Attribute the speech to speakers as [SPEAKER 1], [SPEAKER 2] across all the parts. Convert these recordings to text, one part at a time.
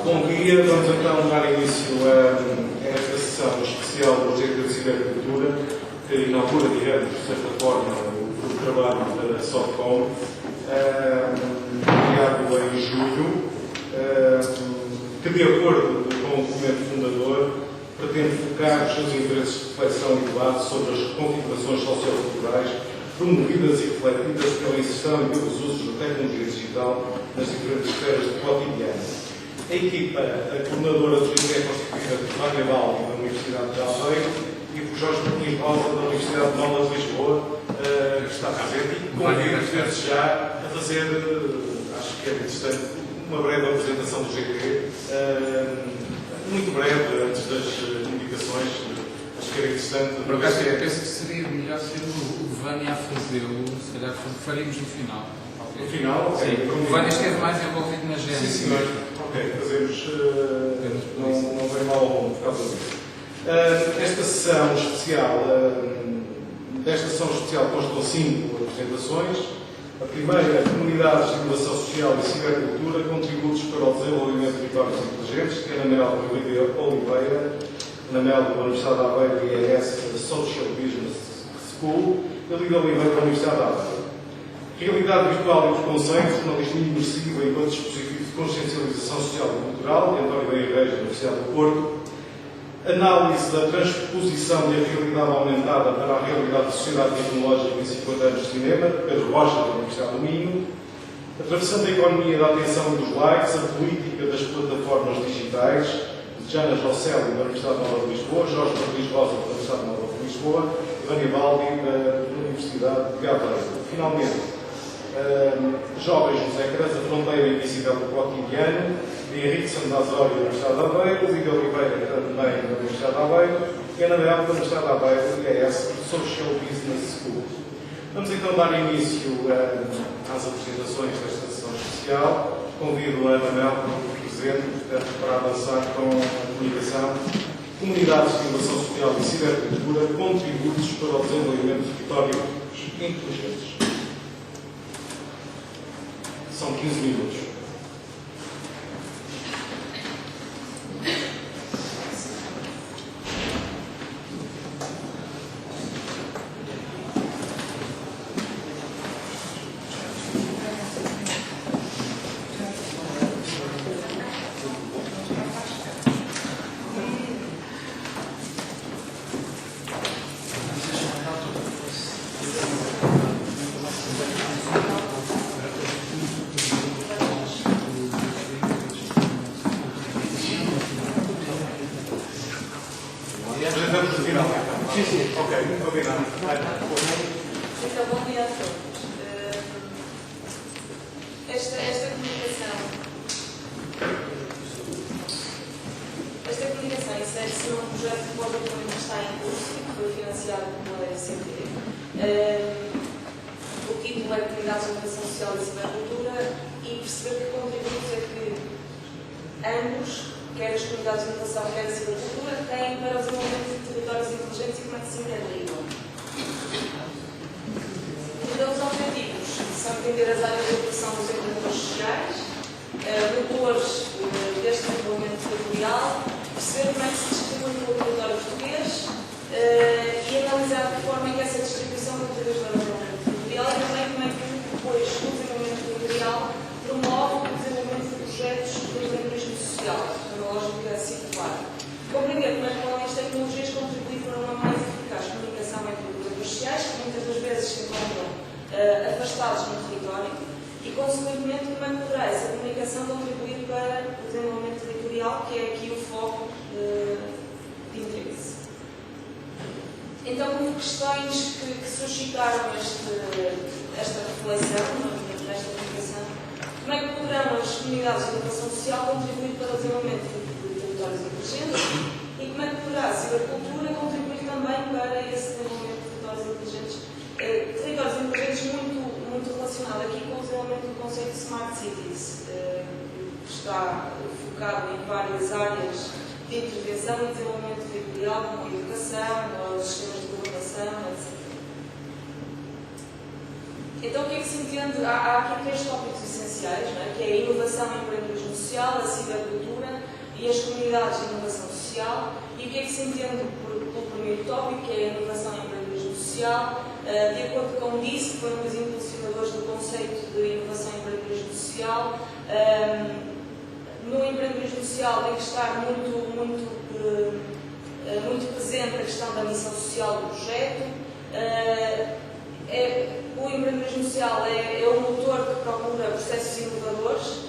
[SPEAKER 1] Bom dia, vamos então dar início a esta sessão especial do projeto de cibercultura, que inaugura, digamos, de certa forma, o trabalho da Softcom, criado em julho, que, de acordo com o documento fundador, pretende focar os seus interesses de reflexão e debate sobre as configurações socioculturais promovidas e refletidas pela inserção e pelos usos da tecnologia digital nas diferentes esferas do cotidiano. A equipa, a coordenadora do GT é constituída por Mário Baldi, da Universidade de Aveiro, e por Jorge Martins Rosa, da Universidade Nova de Lisboa, que está presente e convido desde já a fazer, acho que é interessante, uma breve apresentação do GT, muito breve, antes das indicações. Acho que era interessante.
[SPEAKER 2] Por acaso, eu penso que seria melhor ser o Vânia a fazê-lo, se calhar faríamos no final.
[SPEAKER 1] No final?
[SPEAKER 2] Sim, o Vânia esteve mais envolvido na gênese.
[SPEAKER 1] Sim, senhor. Ok, fazemos. Não vem mal ao por causa disso. Esta sessão especial, desta sessão especial constam 5 apresentações. A primeira, Comunidades de Inovação Social e Cibercultura, contributos para o desenvolvimento de territórios inteligentes, que é na Mel de Oliveira, na Mel da Universidade de Aveiro e ES Social Business School, e a Lida Oliveira da Universidade de Aveiro. Realidade virtual e os conceitos, jornalismo imersivo enquanto dispositivo de consciencialização social e cultural, de António Maria Reis, da Universidade do Porto. Análise da transposição da realidade aumentada para a realidade da sociedade tecnológica em 50 anos de cinema, Pedro Rocha, da Universidade do Minho. Atravessando a economia da atenção e dos likes, a política das plataformas digitais, de Jana Rosselli, da Universidade Nova de Lisboa, Jorge Martins Rosa, da Universidade Nova de Lisboa, e Vânia Baldi, da Universidade de Aveiro. Finalmente, Jovens José Cruz, a fronteira invisível do cotidiano, de Henrique Sandazório, da Universidade de Aveiro, Lídia Oliveira, também da Universidade de Aveiro, e Ana Bela, da Universidade de Aveiro, e ES Social Business School. Vamos então dar início às apresentações desta sessão especial. Convido a Ana Bela, como Presidente, para avançar com a comunicação. Comunidades de Inovação Social e Cibercultura, contributos para o desenvolvimento de territórios inteligentes. São 15 minutos.
[SPEAKER 3] Então, o que é que se entende? Há aqui 3 tópicos essenciais, não é? Que é a inovação e o empreendedorismo social, a cibercultura e as comunidades de inovação social. E o que é que se entende pelo primeiro tópico, que é a inovação e empreendedorismo social? De acordo com o DIS, que foi um dos impulsionadores do conceito de inovação e empreendedorismo social, no empreendedorismo social tem que estar muito presente a questão da missão social do projeto. O empreendedorismo social é o motor que procura processos inovadores,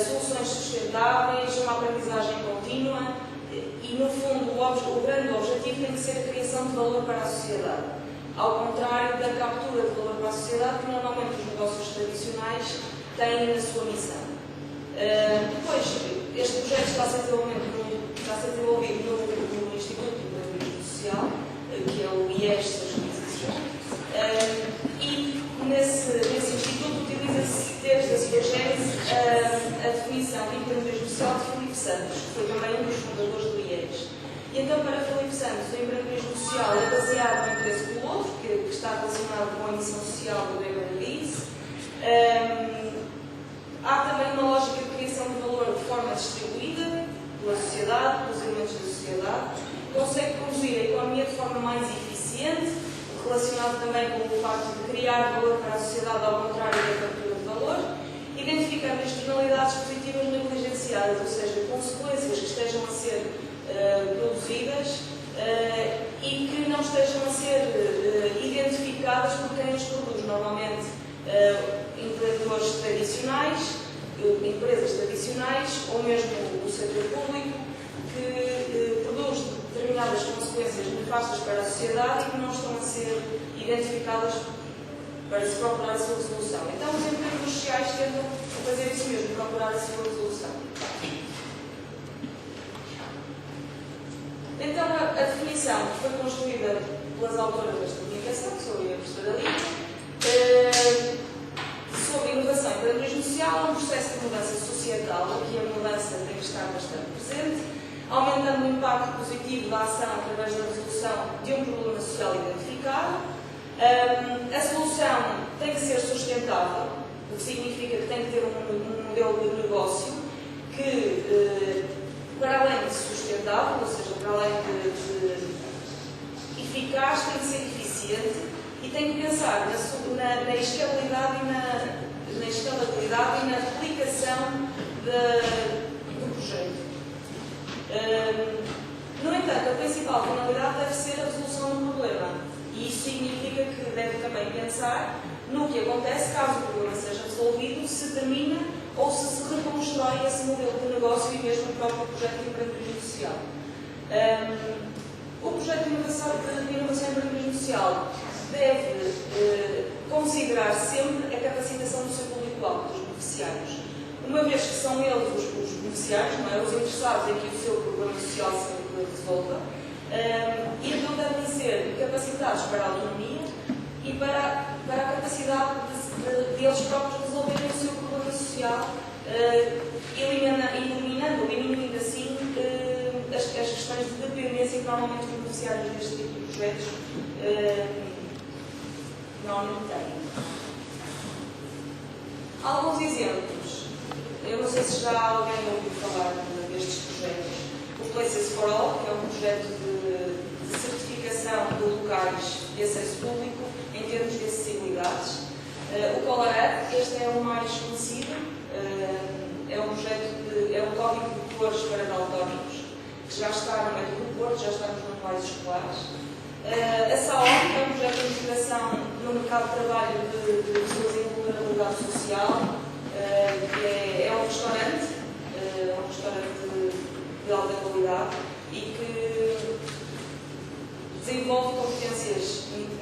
[SPEAKER 3] soluções sustentáveis, uma aprendizagem contínua e, no fundo, o grande objetivo tem que ser a criação de valor para a sociedade, ao contrário da captura de valor para a sociedade que normalmente os negócios tradicionais têm na sua missão. Depois, este projeto está a ser desenvolvido no Instituto de Empreendedorismo Social, que é o IES das organizações, e nesse instituto utiliza-se desde a sua gênese a definição de empreendedorismo social de Filipe Santos, que foi também um dos fundadores do IES. E então, para Filipe Santos, o empreendedorismo social é baseado no interesse pelo outro, que está relacionado com a missão social do Beverly. Há também uma lógica de criação de valor de forma distribuída pela sociedade, pelos elementos da sociedade, consegue conduzir a economia de forma mais eficiente, relacionado também com o facto de criar valor para a sociedade ao contrário da captura de valor, identificando externalidades positivas negligenciadas, ou seja, consequências que estejam a ser produzidas e que não estejam a ser identificadas por quem os produz. Normalmente, empreendedores tradicionais, empresas tradicionais ou mesmo o setor público que produz determinadas consequências nefastas para a sociedade e que não estão a ser identificadas para se procurar a sua resolução. Então, os empreendedores sociais tentam fazer isso mesmo, procurar a sua resolução. Então, a definição foi construída pelas autoras desta comunicação, que sou eu, a professora Lívia, sobre inovação e empreendedorismo social, um processo de mudança societal, aqui a mudança tem que estar bastante presente, aumentando o impacto positivo da ação através da resolução de um problema social identificado. A solução tem que ser sustentável, o que significa que tem que ter um modelo de negócio que, para além de sustentável, ou seja, para além de eficaz, tem que ser eficiente e tem que pensar na escalabilidade e na replicação do projeto. No entanto, a principal finalidade deve ser a resolução do problema e isso significa que deve também pensar no que acontece caso o problema seja resolvido, se termina ou se reconstrói esse modelo de negócio e mesmo o próprio projeto de empreendedorismo social. O projeto de inovação e empreendedorismo social deve considerar sempre a capacitação do seu público-alvo, dos beneficiários. Uma vez que são eles os beneficiários, não é? Os interessados em que o seu problema social se resolva, e então devem ser capacitados para a autonomia e para a capacidade de eles próprios resolverem o seu problema social, eliminando e diminuindo assim as questões de dependência que normalmente os beneficiários deste tipo de projetos normalmente têm. Alguns exemplos. Eu não sei se já alguém ouviu falar destes projetos. O Places for All, que é um projeto de certificação de locais de acesso público em termos de acessibilidades. O Color, este é o mais conhecido, é um projeto é um código de cores para daltónicos, que já está no método do Porto, já está nos manuais escolares. A SAOM, que é um projeto de integração no mercado de trabalho de pessoas em vulnerabilidade social, que é um restaurante de alta qualidade e que desenvolve competências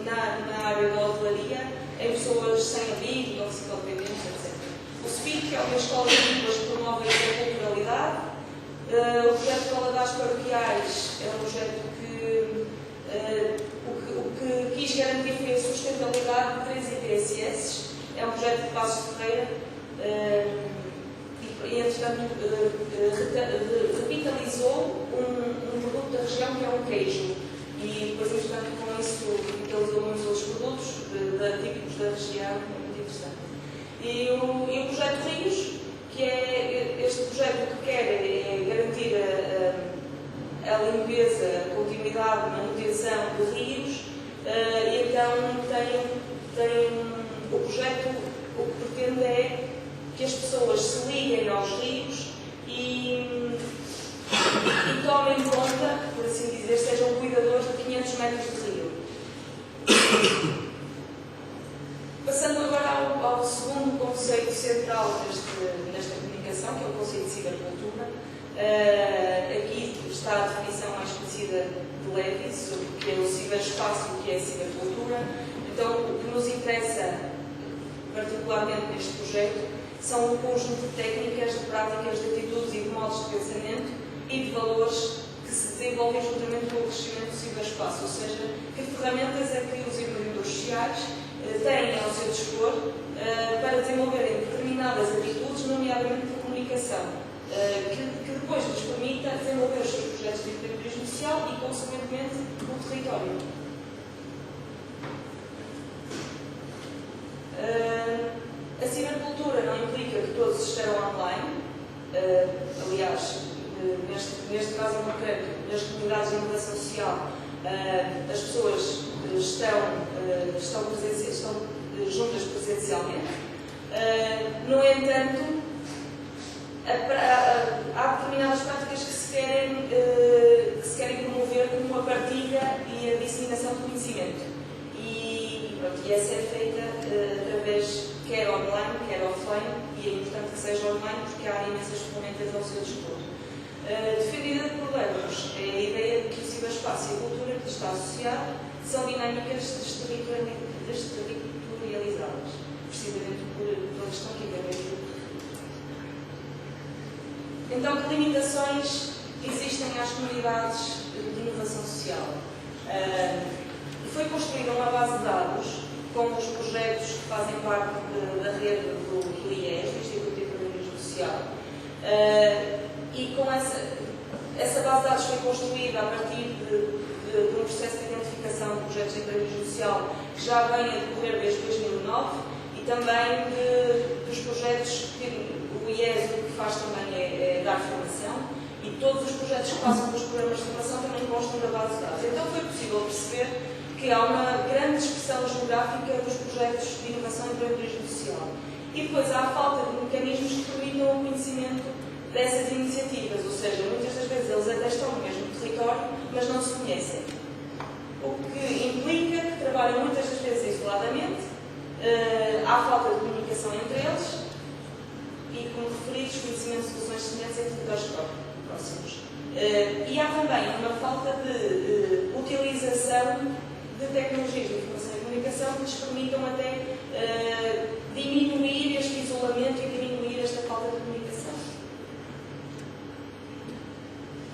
[SPEAKER 3] na área da hotelaria em pessoas sem abrigo, toxicodependentes, etc. O SPIC, que é uma escola de línguas que promove a interculturalidade. O projeto de Valadares Paroquiais é um projeto que o que quis garantir foi a sustentabilidade de 3 IPSS. É um projeto de Passos de Ferreira e, entretanto, revitalizou um produto da região que é um queijo. E depois, entretanto, com isso, revitalizou muitos outros produtos típicos da região, é muito interessante. E o projeto Rios, que é este projeto que quer garantir garantir a limpeza, a continuidade, a manutenção de rios, e então o projeto o que pretende é que as pessoas se liguem aos rios e tomem conta, por assim dizer, sejam cuidadores de 500 metros de rio. Passando agora ao segundo conceito central nesta comunicação, que é o conceito de cibercultura. Aqui está a definição mais conhecida de Levi sobre o que é o ciberespaço e o que é a cibercultura. Então, o que nos interessa particularmente neste projeto são um conjunto de técnicas, de práticas, de atitudes e de modos de pensamento e de valores que se desenvolvem juntamente com o crescimento do ciberespaço, ou seja, que ferramentas é que os empreendedores sociais têm ao seu dispor para desenvolverem determinadas atitudes, nomeadamente de comunicação, que depois lhes permita desenvolver os seus projetos de empreendedorismo social e, consequentemente, o território. A cibercultura não implica que todos estejam online. Aliás, neste caso em concreto, nas comunidades de inovação social, as pessoas estão juntas presencialmente. No entanto, há determinadas práticas que se querem promover, como a partilha e a disseminação do conhecimento. E essa é feita através, quer online, quer offline, e é importante que seja online porque há imensas ferramentas ao seu dispor. Defendida por Lemos é a ideia de que o ciberespaço e a cultura que está associado são dinâmicas desterritorializadas, precisamente pela questão que acabei. Então, que limitações existem às comunidades de inovação social? Foi construída uma base de dados com os projetos que fazem parte da rede do IES, do Instituto de Empreendedorismo Social, e com essa base de dados foi construída a partir de um processo de identificação de projetos de empreendedorismo social que já vem a decorrer desde 2009 e também dos projetos que o IES o que faz também é dar formação, e todos os projetos que passam pelos programas de formação também constam da base de dados. Então foi possível perceber que há uma grande dispersão geográfica dos projetos de inovação e empreendedorismo social. E depois há a falta de mecanismos que permitam o conhecimento dessas iniciativas, ou seja, muitas das vezes eles até estão no mesmo território, mas não se conhecem. O que implica que trabalham muitas das vezes isoladamente, há falta de comunicação entre eles e, como referi, desconhecimento de soluções semelhantes entre territórios próximos. E há também uma falta de utilização de tecnologias de informação e comunicação que lhes permitam até diminuir este isolamento e diminuir esta falta de comunicação.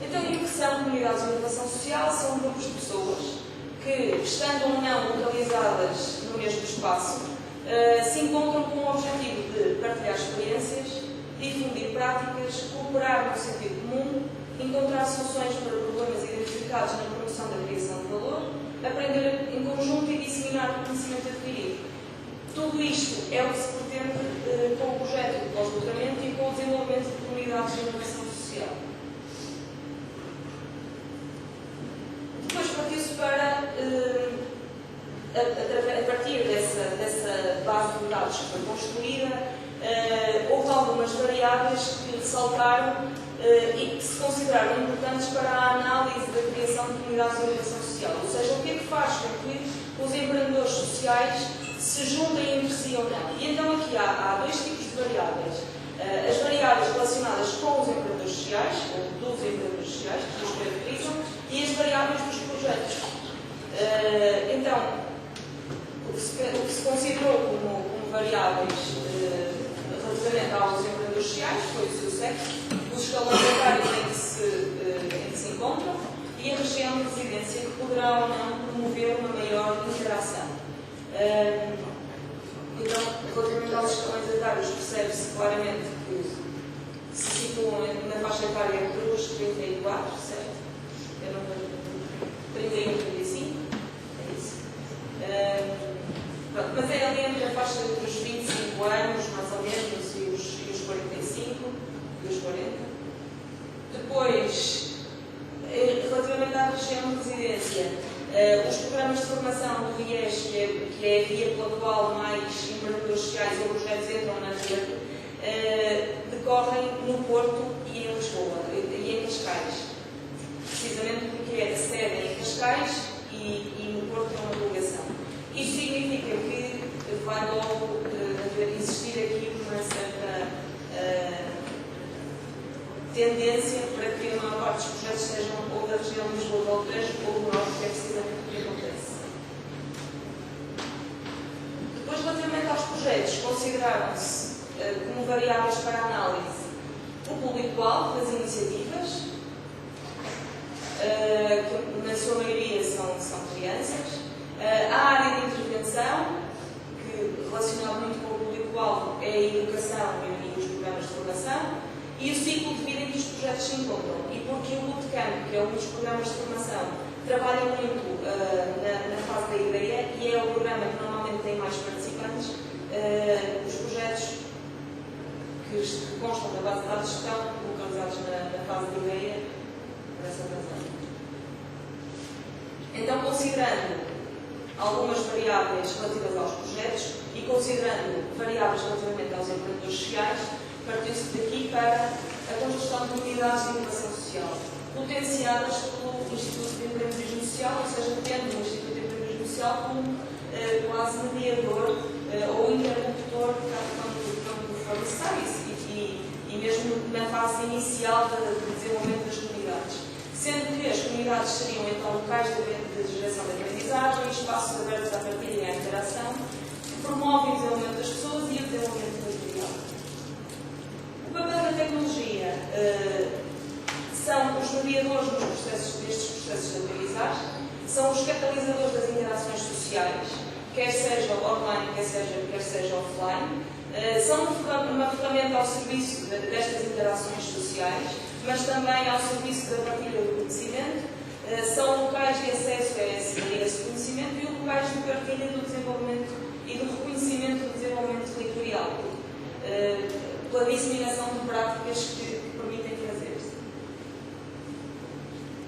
[SPEAKER 3] Então, o que são comunidades de inovação social? São grupos de pessoas que, estando ou não localizadas no mesmo espaço, se encontram com o objetivo de partilhar experiências, difundir práticas, cooperar no sentido comum, encontrar soluções para problemas identificados na promoção da criação de valor, aprender em conjunto e disseminar o conhecimento adquirido. Tudo isto é o que se pretende com o projeto de pós-doutoramento e com o desenvolvimento de comunidades de inovação social. Depois partiu-se para, a partir dessa base de dados que foi construída, houve algumas variáveis que ressaltaram e que se consideraram importantes para a análise da criação de comunidades de inovação social. Ou seja, o que é que faz com que os empreendedores sociais se juntem entre si ou não. E então aqui há dois tipos de variáveis. As variáveis relacionadas com os empreendedores sociais, ou dos empreendedores sociais, que os caracterizam, e as variáveis dos projetos. Então, o que se considerou como variáveis relativamente aos empreendedores sociais foi o seu sexo, os escalões etários em que se encontram e a região de residência que poderá ou não promover uma maior interação. Então, relativamente aos escalões etários, percebe-se claramente que se situam na faixa etária dos 34, certo? Eu não vejo 31 e 35, é isso. Pronto, mas é ali entre a faixa dos 25 anos, mais ou menos, e os 45 e os 40. Depois, formação do IES, que é a via pela qual mais empreendedores sociais ou projetos entram na rede, decorrem no Porto e em Lisboa, e em Cascais. Precisamente porque a sede é em Cascais e no Porto é uma delegação. Isto significa que vai logo existir aqui uma certa tendência para que a maior parte dos projetos sejam ou da região de Lisboa do Alentejo ou do Norte, que é precisamente o que acontece. Depois, relativamente aos projetos, consideraram-se como variáveis para análise o público-alvo das iniciativas, que na sua maioria são crianças, a área de intervenção, que relacionado muito com o público-alvo é a educação e os programas de formação, e o ciclo de vida em que os projetos se encontram. E porque o Bootcamp, que é um dos programas de formação, trabalha muito na fase da ideia e é o programa que normalmente tem mais participantes, os projetos que constam da base de dados estão localizados na fase de ideia por essa razão. Então, considerando algumas variáveis relativas aos projetos e considerando variáveis relativamente aos empreendedores sociais, partiu-se daqui para a construção de unidades de inovação social, potenciadas pelo Instituto de Empreendedorismo Social, ou seja, tendo o Instituto de Empreendedorismo Social como quase mediador ou interlocutor quando for necessário e mesmo na fase inicial de desenvolvimento das comunidades. Sendo que as comunidades seriam então locais de geração de aprendizagem, espaços abertos à partilha e à interação, que promovem o desenvolvimento das pessoas e o desenvolvimento territorial. O papel da tecnologia são os mediadores destes processos de aprendizagem, são os catalisadores das interações sociais, quer seja online, quer seja offline, são uma ferramenta ao serviço destas interações sociais, mas também ao serviço da partilha do conhecimento, são locais de acesso a esse conhecimento e locais de partilha do desenvolvimento e do reconhecimento do desenvolvimento territorial, pela disseminação de práticas que permitem fazer-se.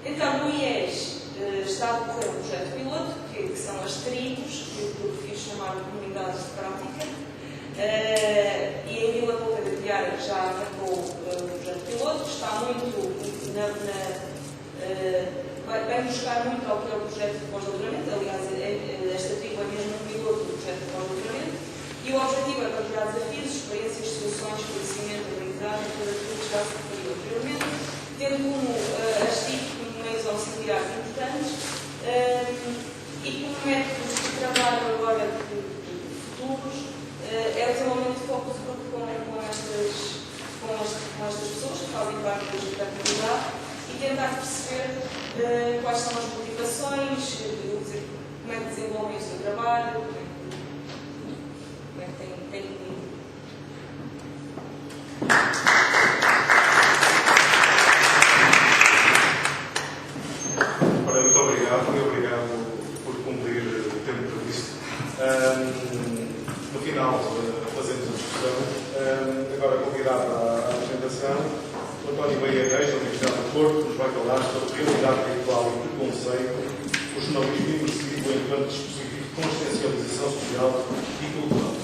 [SPEAKER 3] Então, no IES está a decorrer um projeto piloto, que são as tribos, que eu prefiro chamar de comunidades de prática, e em Vila Pouca de Tiara já arrancou o projeto piloto, que está muito vai buscar muito ao que é o projeto de pós-doutoramento. Aliás, esta tribo é mesmo um piloto do projeto de pós-doutoramento, e o objetivo é partilhar desafios, experiências, soluções, conhecimento, aprendizagem, tudo aquilo que já se referiu anteriormente, tendo como as TIC como meios auxiliares importantes e como métodos de trabalho agora de futuros é o desenvolvimento de focus group com estas pessoas que fazem parte da comunidade e tentar perceber quais são as motivações, como é que desenvolvem o seu trabalho, como é que tem comigo.
[SPEAKER 1] Muito obrigado e obrigado por cumprir o tempo previsto. No final, fazemos a discussão. Agora convidado à apresentação, o António Baía Reis, da Universidade do Porto, nos vai falar sobre realidade virtual e preconceito, o jornalismo imersivo enquanto dispositivo de consciencialização social e cultural.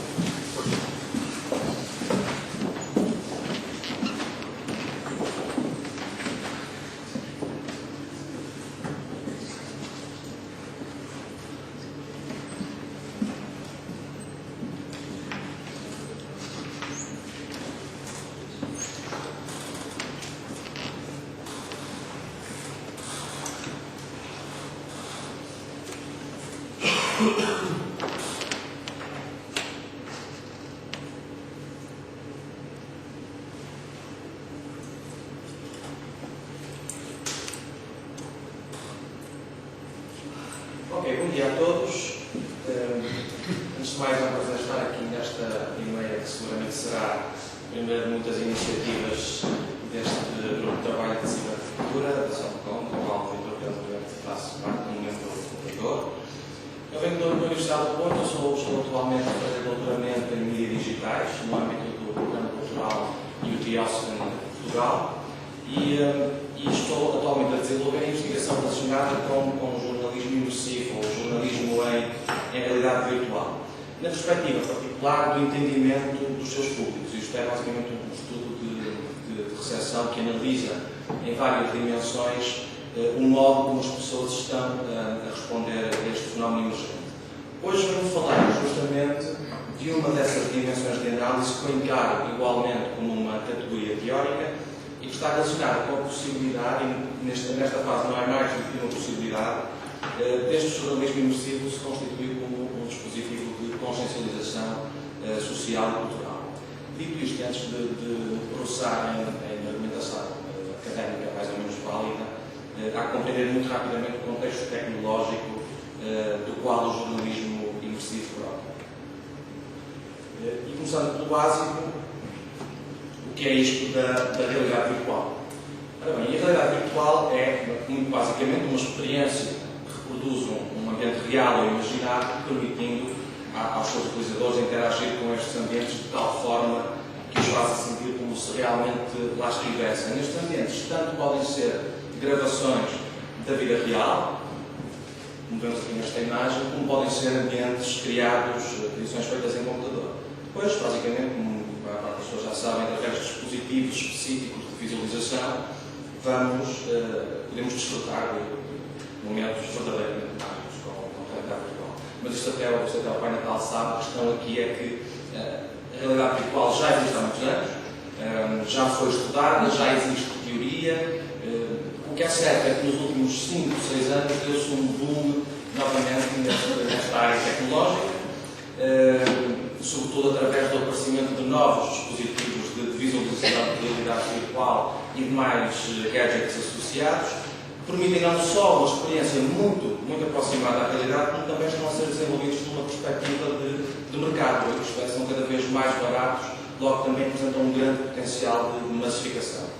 [SPEAKER 4] Ok, bom dia a todos. Antes de mais, é um prazer estar aqui nesta primeira, que seguramente será a primeira de muitas iniciativas deste grupo de trabalho de cibercultura da SOCOM, do qual eu faço parte como membro fundador. Eu venho da Universidade do Porto, estou atualmente a fazer doutoramento em mídias digitais, no âmbito do Programa Cultural e o TIOSC em Portugal. E e estou atualmente a desenvolver a investigação relacionada com o jornalismo imersivo, ou o jornalismo em realidade virtual, na perspectiva particular do entendimento dos seus públicos. Isto é basicamente um estudo de recepção que analisa em várias dimensões o modo como as pessoas estão a responder a este fenómeno emergente. Hoje vamos falar justamente de uma dessas dimensões de análise que eu encaro igualmente como uma categoria teórica e que está relacionada com a possibilidade, e nesta fase não é mais do que uma possibilidade, deste jornalismo imersivo se constituir como um dispositivo de consciencialização social e cultural. Dito isto, antes de processar em argumentação académica mais ou menos válida, há que compreender muito rapidamente o contexto tecnológico do qual o jornalismo imersivo brota. E começando pelo básico, o que é isto da realidade virtual? Ora bem, a realidade virtual é, muito basicamente, uma experiência que reproduz um ambiente real ou imaginário, permitindo aos seus utilizadores interagir com estes ambientes de tal forma que os faça sentir como se realmente lá estivessem. Nestes ambientes, tanto podem ser gravações da vida real, como vemos aqui nesta imagem, como podem ser ambientes criados, edições feitas em computador. Depois, basicamente, como as pessoas já sabem, através de dispositivos específicos de visualização, podemos desfrutar de momentos verdadeiramente mágicos com a realidade virtual. Mas isto até o Pai Natal sabe, a questão aqui é que a realidade virtual já existe há muitos anos, já foi estudada, já existe teoria. O que é certo é que nos últimos 5, 6 anos deu-se um boom novamente nesta área tecnológica, sobretudo através do aparecimento de novos dispositivos de visualização de realidade virtual e de mais gadgets associados, que permitem não só uma experiência muito aproximada à realidade, como também estão a ser desenvolvidos numa perspectiva de mercado, isto é, são cada vez mais baratos, logo também apresentam um grande potencial de massificação.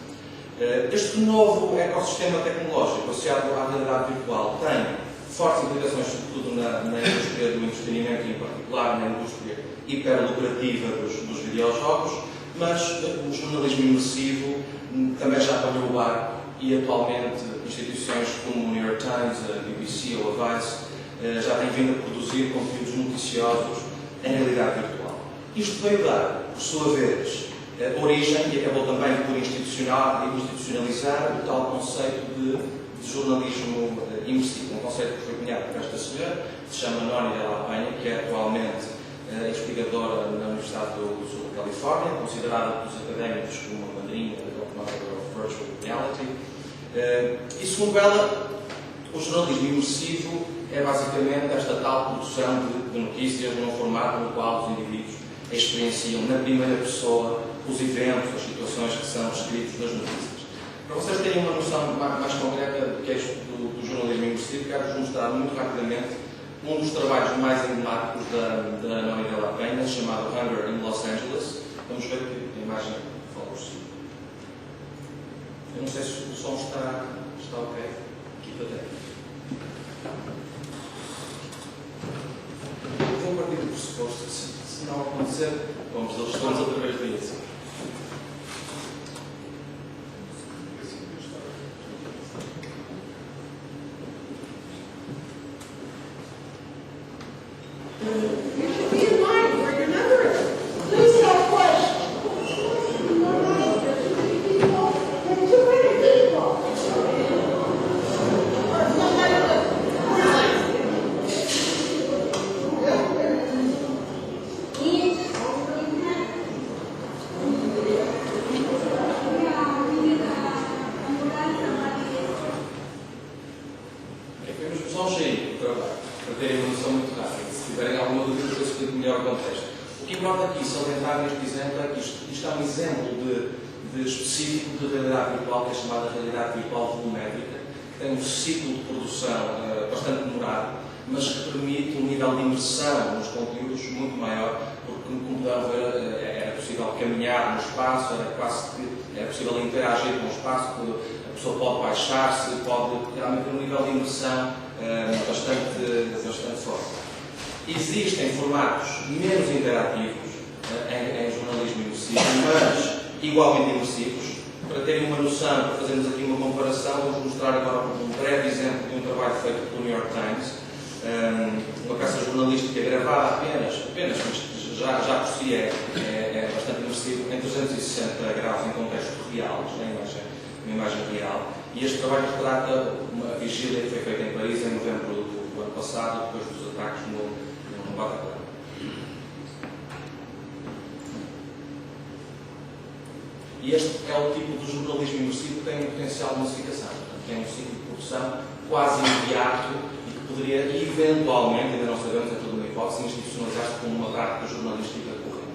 [SPEAKER 4] Este novo ecossistema tecnológico associado à realidade virtual tem fortes implicações, sobretudo na indústria do entretenimento e, em particular, na indústria hiperlucrativa dos videojogos, mas o jornalismo imersivo também já apanhou o barco e, atualmente, instituições como o New York Times, a BBC ou a Vice já têm vindo a produzir conteúdos noticiosos em realidade virtual. Isto veio dar, por sua vez, origem e acabou também por institucionalizar o tal conceito de jornalismo imersivo, um conceito que foi cunhado por esta senhora, que se chama Noni Della Penha, que é atualmente investigadora na Universidade do Sul da Califórnia, considerada pelos académicos como uma madrinha da Mother of Virtual Reality. E segundo ela, o jornalismo imersivo é basicamente esta tal produção de notícias num formato no qual os indivíduos experienciam na primeira pessoa os eventos, as situações que são descritos nas notícias. Para vocês terem uma noção mais concreta do que é isto do jornalismo imersivo, quero-vos mostrar muito rapidamente um dos trabalhos mais emblemáticos da Noni Della Penha, chamado Hunger in Los Angeles. Vamos ver que a imagem fala por si. Eu não sei se o som está ok. Aqui para dentro. Eu vou partir do pressuposto que se não acontecer, vamos outra vez disso. É possível interagir com o espaço, a pessoa pode baixar-se, pode realmente ter um nível de imersão bastante forte. Existem formatos menos interativos em jornalismo imersivo, mas igualmente imersivos. Para para terem uma noção, para fazermos aqui uma comparação, vamos mostrar agora um breve exemplo de um trabalho feito pelo New York Times, uma peça jornalística gravada apenas, mas já por si é bastante imersivo, em 360 graus em contexto real, isto é uma imagem real, e este trabalho retrata uma vigília que foi feita em Paris em novembro do ano passado, depois dos ataques no Bataclan. E este é o tipo de jornalismo imersivo que tem um potencial de massificação, portanto, tem um ciclo de produção quase imediato e que poderia, eventualmente, ainda não sabemos, é tudo uma hipótese, institucionalizar-se como uma prática jornalística corrente.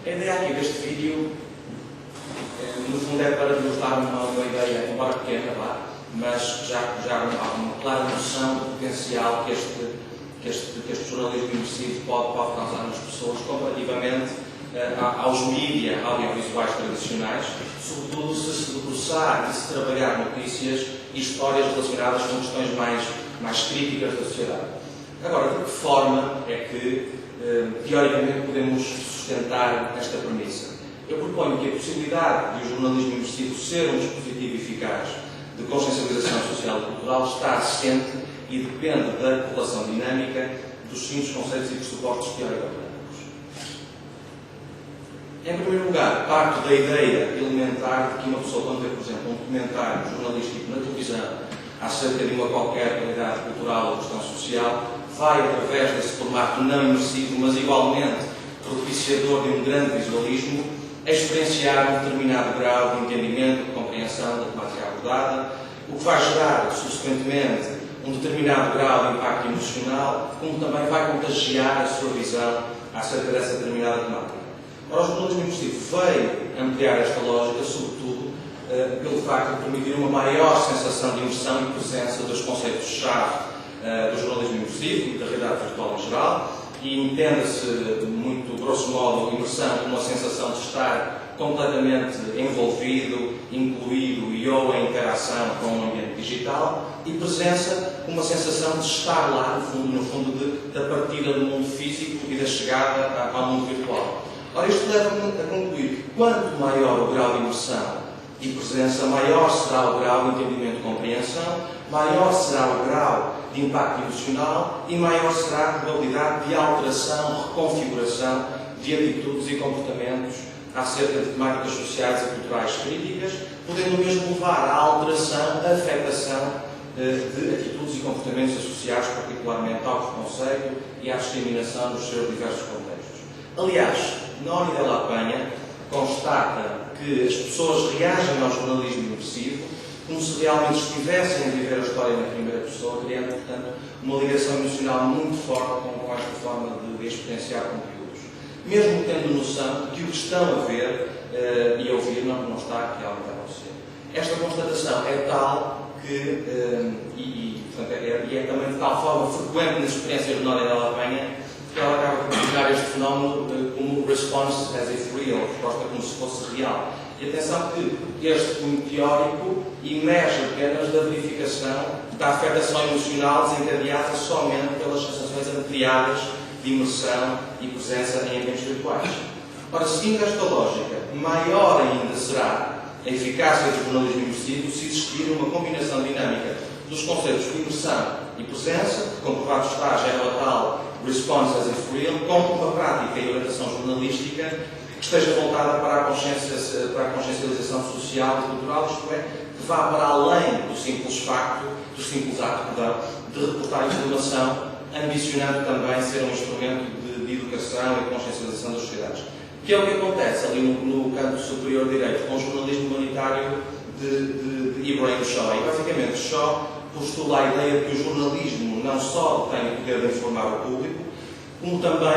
[SPEAKER 4] A ideia aqui deste vídeo, no fundo, é para nos dar uma ideia, embora pequena, mas já há uma clara noção do potencial que este jornalismo imersivo pode causar nas pessoas comparativamente aos mídias audiovisuais tradicionais, sobretudo se se debruçar e se trabalhar notícias e histórias relacionadas com questões mais críticas da sociedade. Agora, de que forma é que, teoricamente, podemos sustentar esta premissa? Eu proponho que a possibilidade de o jornalismo imersivo ser um dispositivo eficaz de consciencialização social e cultural está assente e depende da correlação dinâmica dos seguintes conceitos e pressupostos teórico-práticos. Em primeiro lugar, parto da ideia elementar de que uma pessoa, quando vê, por exemplo, um documentário jornalístico na televisão acerca de uma qualquer qualidade cultural ou questão social, vai, através desse formato não imersivo, mas igualmente propiciador de um grande visualismo, experienciar um determinado grau de entendimento, de compreensão da temática abordada, o que vai gerar, subsequentemente, um determinado grau de impacto emocional, como também vai contagiar a sua visão acerca dessa determinada temática. Ora, o jornalismo imersivo veio ampliar esta lógica, sobretudo, pelo facto de permitir uma maior sensação de imersão e presença dos conceitos-chave do jornalismo imersivo e da realidade virtual em geral, e entenda-se, muito grosso modo, imersão como uma sensação de estar completamente envolvido, incluído e ou em interação com o ambiente digital, e presença como uma sensação de estar lá, no fundo da partida do mundo físico e da chegada ao mundo virtual. Ora, isto leva-me a concluir que quanto maior o grau de imersão e presença, maior será o grau de entendimento e compreensão, maior será o grau de impacto emocional e maior será a probabilidade de alteração, reconfiguração de atitudes e comportamentos acerca de temáticas sociais e culturais críticas, podendo mesmo levar à alteração, à afetação de atitudes e comportamentos associados particularmente ao preconceito e à discriminação nos seus diversos contextos. Aliás, Noni Della Penha constata que as pessoas reagem ao jornalismo imersivo como se realmente estivessem a viver a história na primeira pessoa, criando, portanto, uma ligação emocional muito forte com esta forma de experienciar conteúdos. Mesmo tendo noção de que o que estão a ver e a ouvir não está realmente a acontecer. Esta constatação é tal que, portanto, é também de tal forma frequente nas experiências de Noni Della Penha, que ela acaba por denominar este fenómeno como response as if real, resposta como se fosse real. E atenção que este cunho teórico emerge apenas da verificação da afetação emocional desencadeada somente pelas sensações ampliadas de imersão e presença em ambientes virtuais. Ora, seguindo esta lógica, maior ainda será a eficácia do jornalismo imersivo se existir uma combinação dinâmica dos conceitos de imersão e presença, que comprovado está, gera a tal response as if real, com uma prática e orientação jornalística que esteja voltada para a consciencialização social e cultural, isto é, que vá para além do simples facto, do simples ato de reportar informação, ambicionando também ser um instrumento de educação e de consciencialização das sociedades. Que é o que acontece ali no campo superior direito com o jornalismo humanitário de Ibrahim Shaw. E basicamente Shaw postula a ideia de que o jornalismo não só tem o poder de informar o público, como também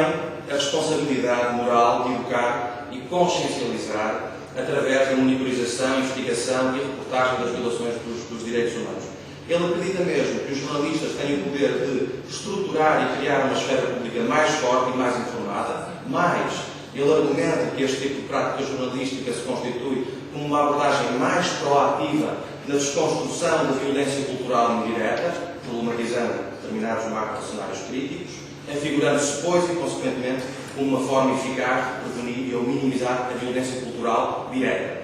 [SPEAKER 4] a responsabilidade moral de educar e consciencializar através da monitorização, investigação e reportagem das violações dos direitos humanos. Ele acredita mesmo que os jornalistas têm o poder de estruturar e criar uma esfera pública mais forte e mais informada, mas ele argumenta que este tipo de prática jornalística se constitui como uma abordagem mais proativa da desconstrução da violência cultural indireta, problematizando determinados macro-cenários críticos, afigurando-se, pois, e consequentemente, como uma forma eficaz de prevenir ou minimizar a violência cultural direta.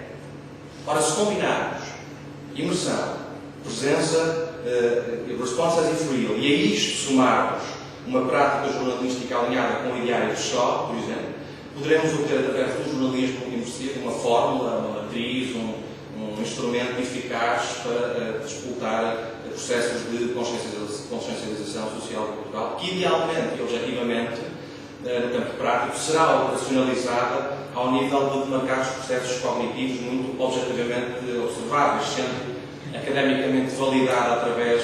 [SPEAKER 4] Ora, se combinarmos imersão, presença, response as if real, e a isto somarmos uma prática jornalística alinhada com o ideário de Shaw, por exemplo, poderemos obter, através do jornalismo imersivo, uma fórmula, uma matriz, um instrumento eficaz para disputar processos de consciencialização social e cultural, que idealmente e objetivamente, no campo prático, será operacionalizada ao nível de demarcar os processos cognitivos muito objetivamente observáveis, sendo academicamente validada através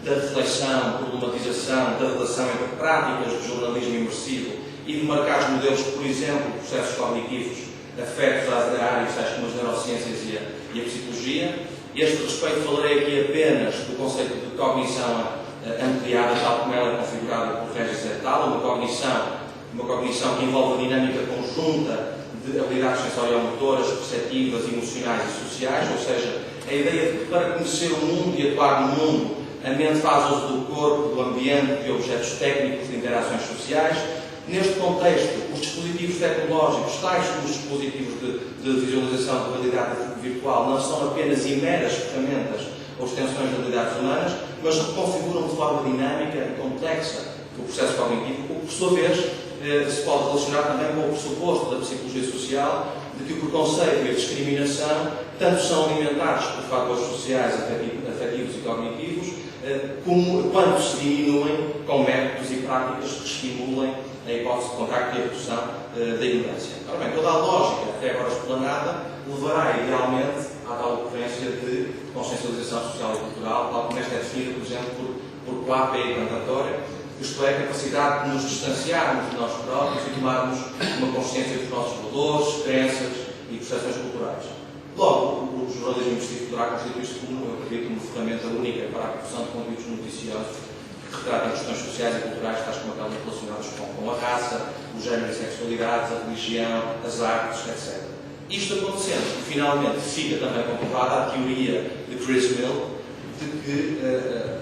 [SPEAKER 4] da reflexão, problematização, da relação entre práticas de jornalismo imersivo e de marcar os modelos, por exemplo, de processos cognitivos afetos às áreas tais como as neurociências e a psicologia. A este respeito falarei aqui apenas do conceito de cognição ampliada, tal como ela é configurada por Regis et al., uma cognição que envolve a dinâmica conjunta de habilidades sensorial-motoras, perceptivas, emocionais e sociais, ou seja, a ideia de que para conhecer o mundo e atuar no mundo, a mente faz uso do corpo, do ambiente, de objetos técnicos, de interações sociais. Neste contexto, os dispositivos tecnológicos, tais como os dispositivos de visualização de realidade virtual, não são apenas meras ferramentas ou extensões de habilidades humanas, mas reconfiguram de forma dinâmica e complexa o processo cognitivo, o que, por sua vez, se pode relacionar também com o pressuposto da psicologia social, de que o preconceito e a discriminação tanto são alimentados por fatores sociais, afetivos e cognitivos, quanto se diminuem com métodos e práticas que estimulem a hipótese de contacto e a redução da ignorância. Ora bem, toda a lógica até agora explanada levará idealmente à tal ocorrência de consciencialização social e cultural, tal como esta é definida, por exemplo, por Quape e Plantatória, isto é, a capacidade de nos distanciarmos de nós próprios e tomarmos uma consciência dos nossos valores, crenças e percepções culturais. Logo, o jornalismo investido poderá constituir-se como, eu acredito, uma ferramenta única para a produção de conteúdos noticiosos que retratam questões sociais e culturais, tais como aquelas relacionadas com a raça, o género e a sexualidade, a religião, as artes, etc. Isto acontecendo, finalmente fica também comprovada a teoria de Chris Mill de que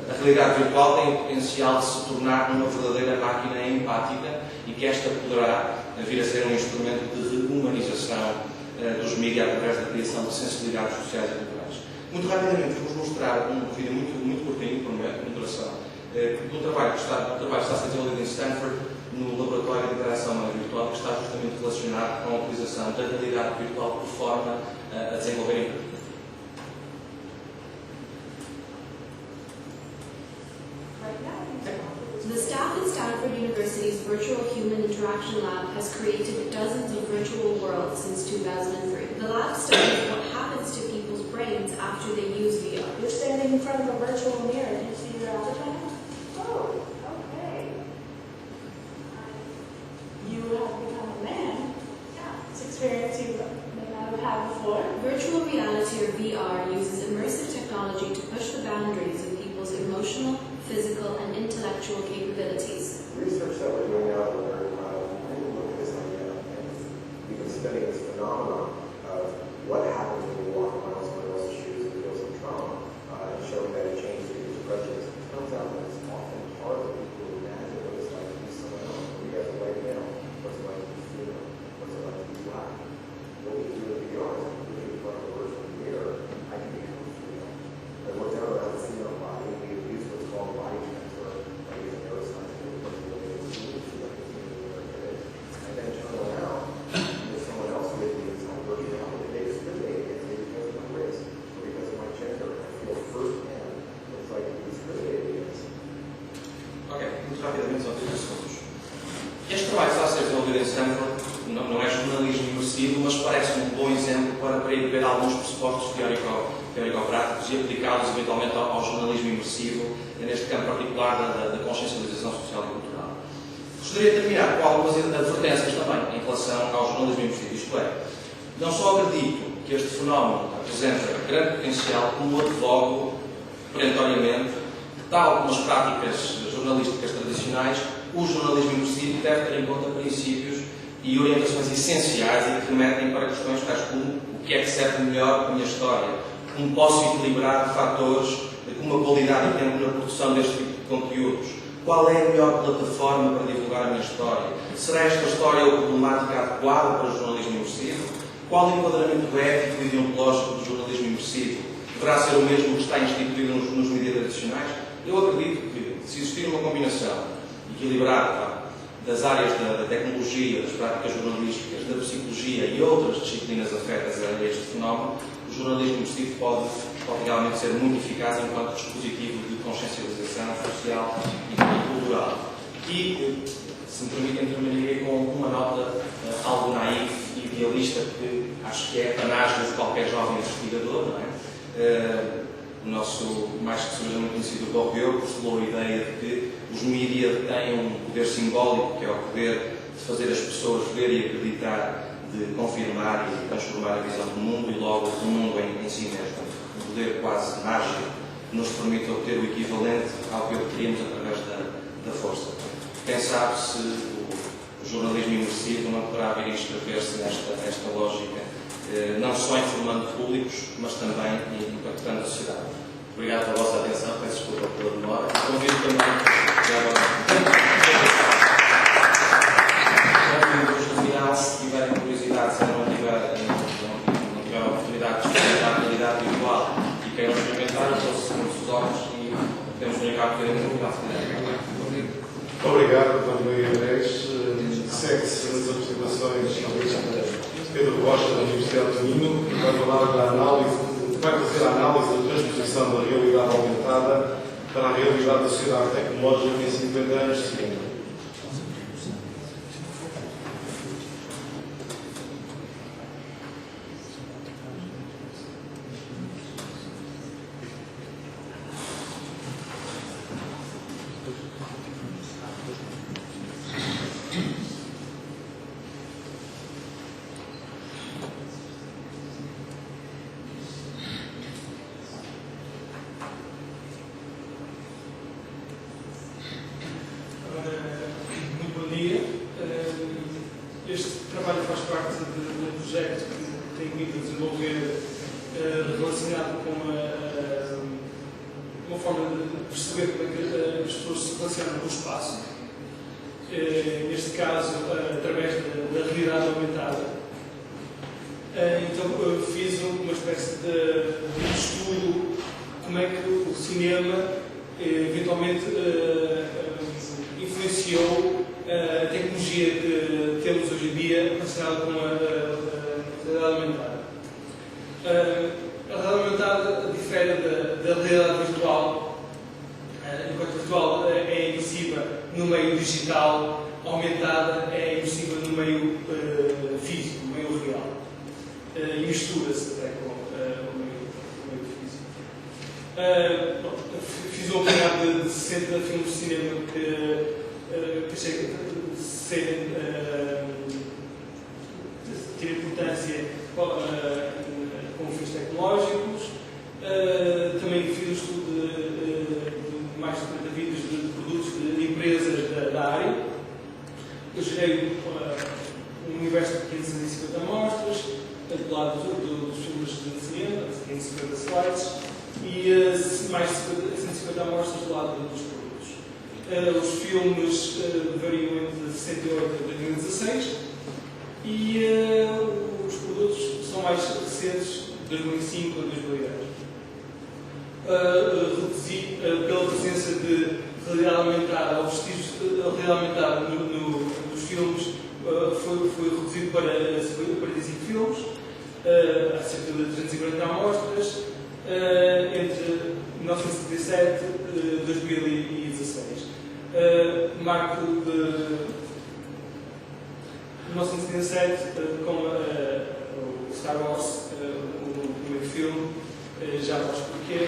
[SPEAKER 4] a realidade virtual tem o potencial de se tornar uma verdadeira máquina empática e que esta poderá vir a ser um instrumento de humanização dos mídias através da criação de sensibilidades sociais e culturais. Muito rapidamente, vou-vos mostrar um vídeo muito curtinho, prometo, de moderação, do trabalho que está a ser desenvolvido em Stanford, no Laboratório de Interação Humana Virtual, que está justamente relacionado com a utilização da realidade virtual por forma a desenvolver empatia.
[SPEAKER 5] The staff at Stanford University's Virtual Human Interaction Lab has created dozens of virtual worlds since 2003. The lab studies what happens to people's brains after they use VR.
[SPEAKER 6] You're standing in front of a virtual mirror and you see your avatar? Oh, okay. You have become a man. Yeah. It's experience you may not have had before.
[SPEAKER 5] Virtual reality or VR uses immersive technology to push the boundaries of people's emotional, physical, and intellectual capabilities.
[SPEAKER 7] Research that we're doing now, we're taking a look at this idea, and we've been studying this phenomenon of what happens when you walk around someone else's shoes and feel some trauma, and showing that it changes people's prejudice. It turns out that it's often hard for people to imagine what it's like to be someone else. When you guys are right now, what's it like to be female? What's it like to be black? What we do with VR is we put you in front of a virtual mirror, I can become a female. And we're down around the female body, we use what's called body transfer, like using neuroscientific and then turn around with someone else with you inside virtual reality. They discriminate
[SPEAKER 4] não é jornalismo imersivo, mas parece um bom exemplo para ir ver alguns pressupostos teórico-práticos e aplicá-los eventualmente ao jornalismo imersivo, neste campo particular da consciencialização social e cultural. Gostaria de terminar com algumas advertências também em relação ao jornalismo imersivo, isto é, não só acredito que este fenómeno apresenta grande potencial, como advogo perentoriamente que, tal como as práticas jornalísticas tradicionais, o jornalismo imersivo deve ter em conta princípios e orientações essenciais e que remetem para questões tais como o que é que serve melhor para a minha história, como posso equilibrar fatores com uma qualidade e tempo na produção deste tipo de conteúdos, qual é a melhor plataforma para divulgar a minha história, será esta história ou problemática adequada para o jornalismo imersivo, qual o enquadramento ético e deontológico do jornalismo imersivo deverá ser o mesmo que está instituído nos mídias tradicionais? Eu acredito que, se existir uma combinação equilibrada das áreas da tecnologia, das práticas jornalísticas, da psicologia e outras disciplinas afetas a este fenómeno, o jornalismo imersivo pode realmente ser muito eficaz enquanto dispositivo de consciencialização social e cultural. E, se me permitem, terminaria com uma nota algo naif e idealista, que acho que é a panagem de qualquer jovem investigador, não é? O nosso mais que seguramente conhecido Bourdieu postulou a ideia de que os mídias têm um poder simbólico, que é o poder de fazer as pessoas ver e acreditar, de confirmar e transformar a visão do mundo e logo do mundo em si mesmo. Um poder quase mágico que nos permite obter o equivalente ao que obteríamos através da força. Quem sabe se o jornalismo imersivo não poderá vir a inscrever-se nesta lógica, não só informando públicos, mas também impactando a sociedade. Obrigado pela vossa atenção, peço desculpa pela demora. Convido também, no final, se tiverem curiosidade, se não tiver a oportunidade de experimentar a realidade virtual e queiram experimentar, eu trouxe os óculos e podemos brincar um bocadinho no final.
[SPEAKER 1] Obrigado, Dr. Andrés. Segue-se nas observações Pedro Rocha, da Universidade do Minho, que vai fazer a análise da transposição da realidade aumentada para a realidade da sociedade tecnológica em 50 anos seguintes.
[SPEAKER 8] Muito bom dia. Este trabalho faz parte de um projeto que tenho vindo a desenvolver relacionado com uma forma de perceber como é que as pessoas se relacionam com o espaço. Neste caso, através da realidade aumentada. Então, eu fiz uma espécie de estudo como é que o cinema eventualmente influenciou a tecnologia que temos hoje em dia relacionada com a realidade aumentada. A realidade aumentada difere da realidade virtual, enquanto virtual é imersiva no meio digital, aumentada é imersiva no meio físico, no meio real. E mistura-se até com o meio físico. Fiz um apanhado de 60 filmes de cinema que achei que ter importância com fins tecnológicos. Também fiz um estudo de mais de 40 vídeos de produtos de empresas da área. Eu gerei um universo de 550 amostras, do lado dos filmes de cinema, 550 slides, e mais de 150 amostras do lado dos produtos. Os filmes variam entre 68 e 2016 e os produtos são mais recentes, de 2005 a 2010. Reduzi pela presença de realidade aumentada, ou vestígios de realidade aumentada nos filmes, foi reduzido para 45 filmes, há cerca de 340 amostras, entre 1977 e 2016. Marco de 1977 2007, com o Star Wars, o primeiro filme, já vos expliquei.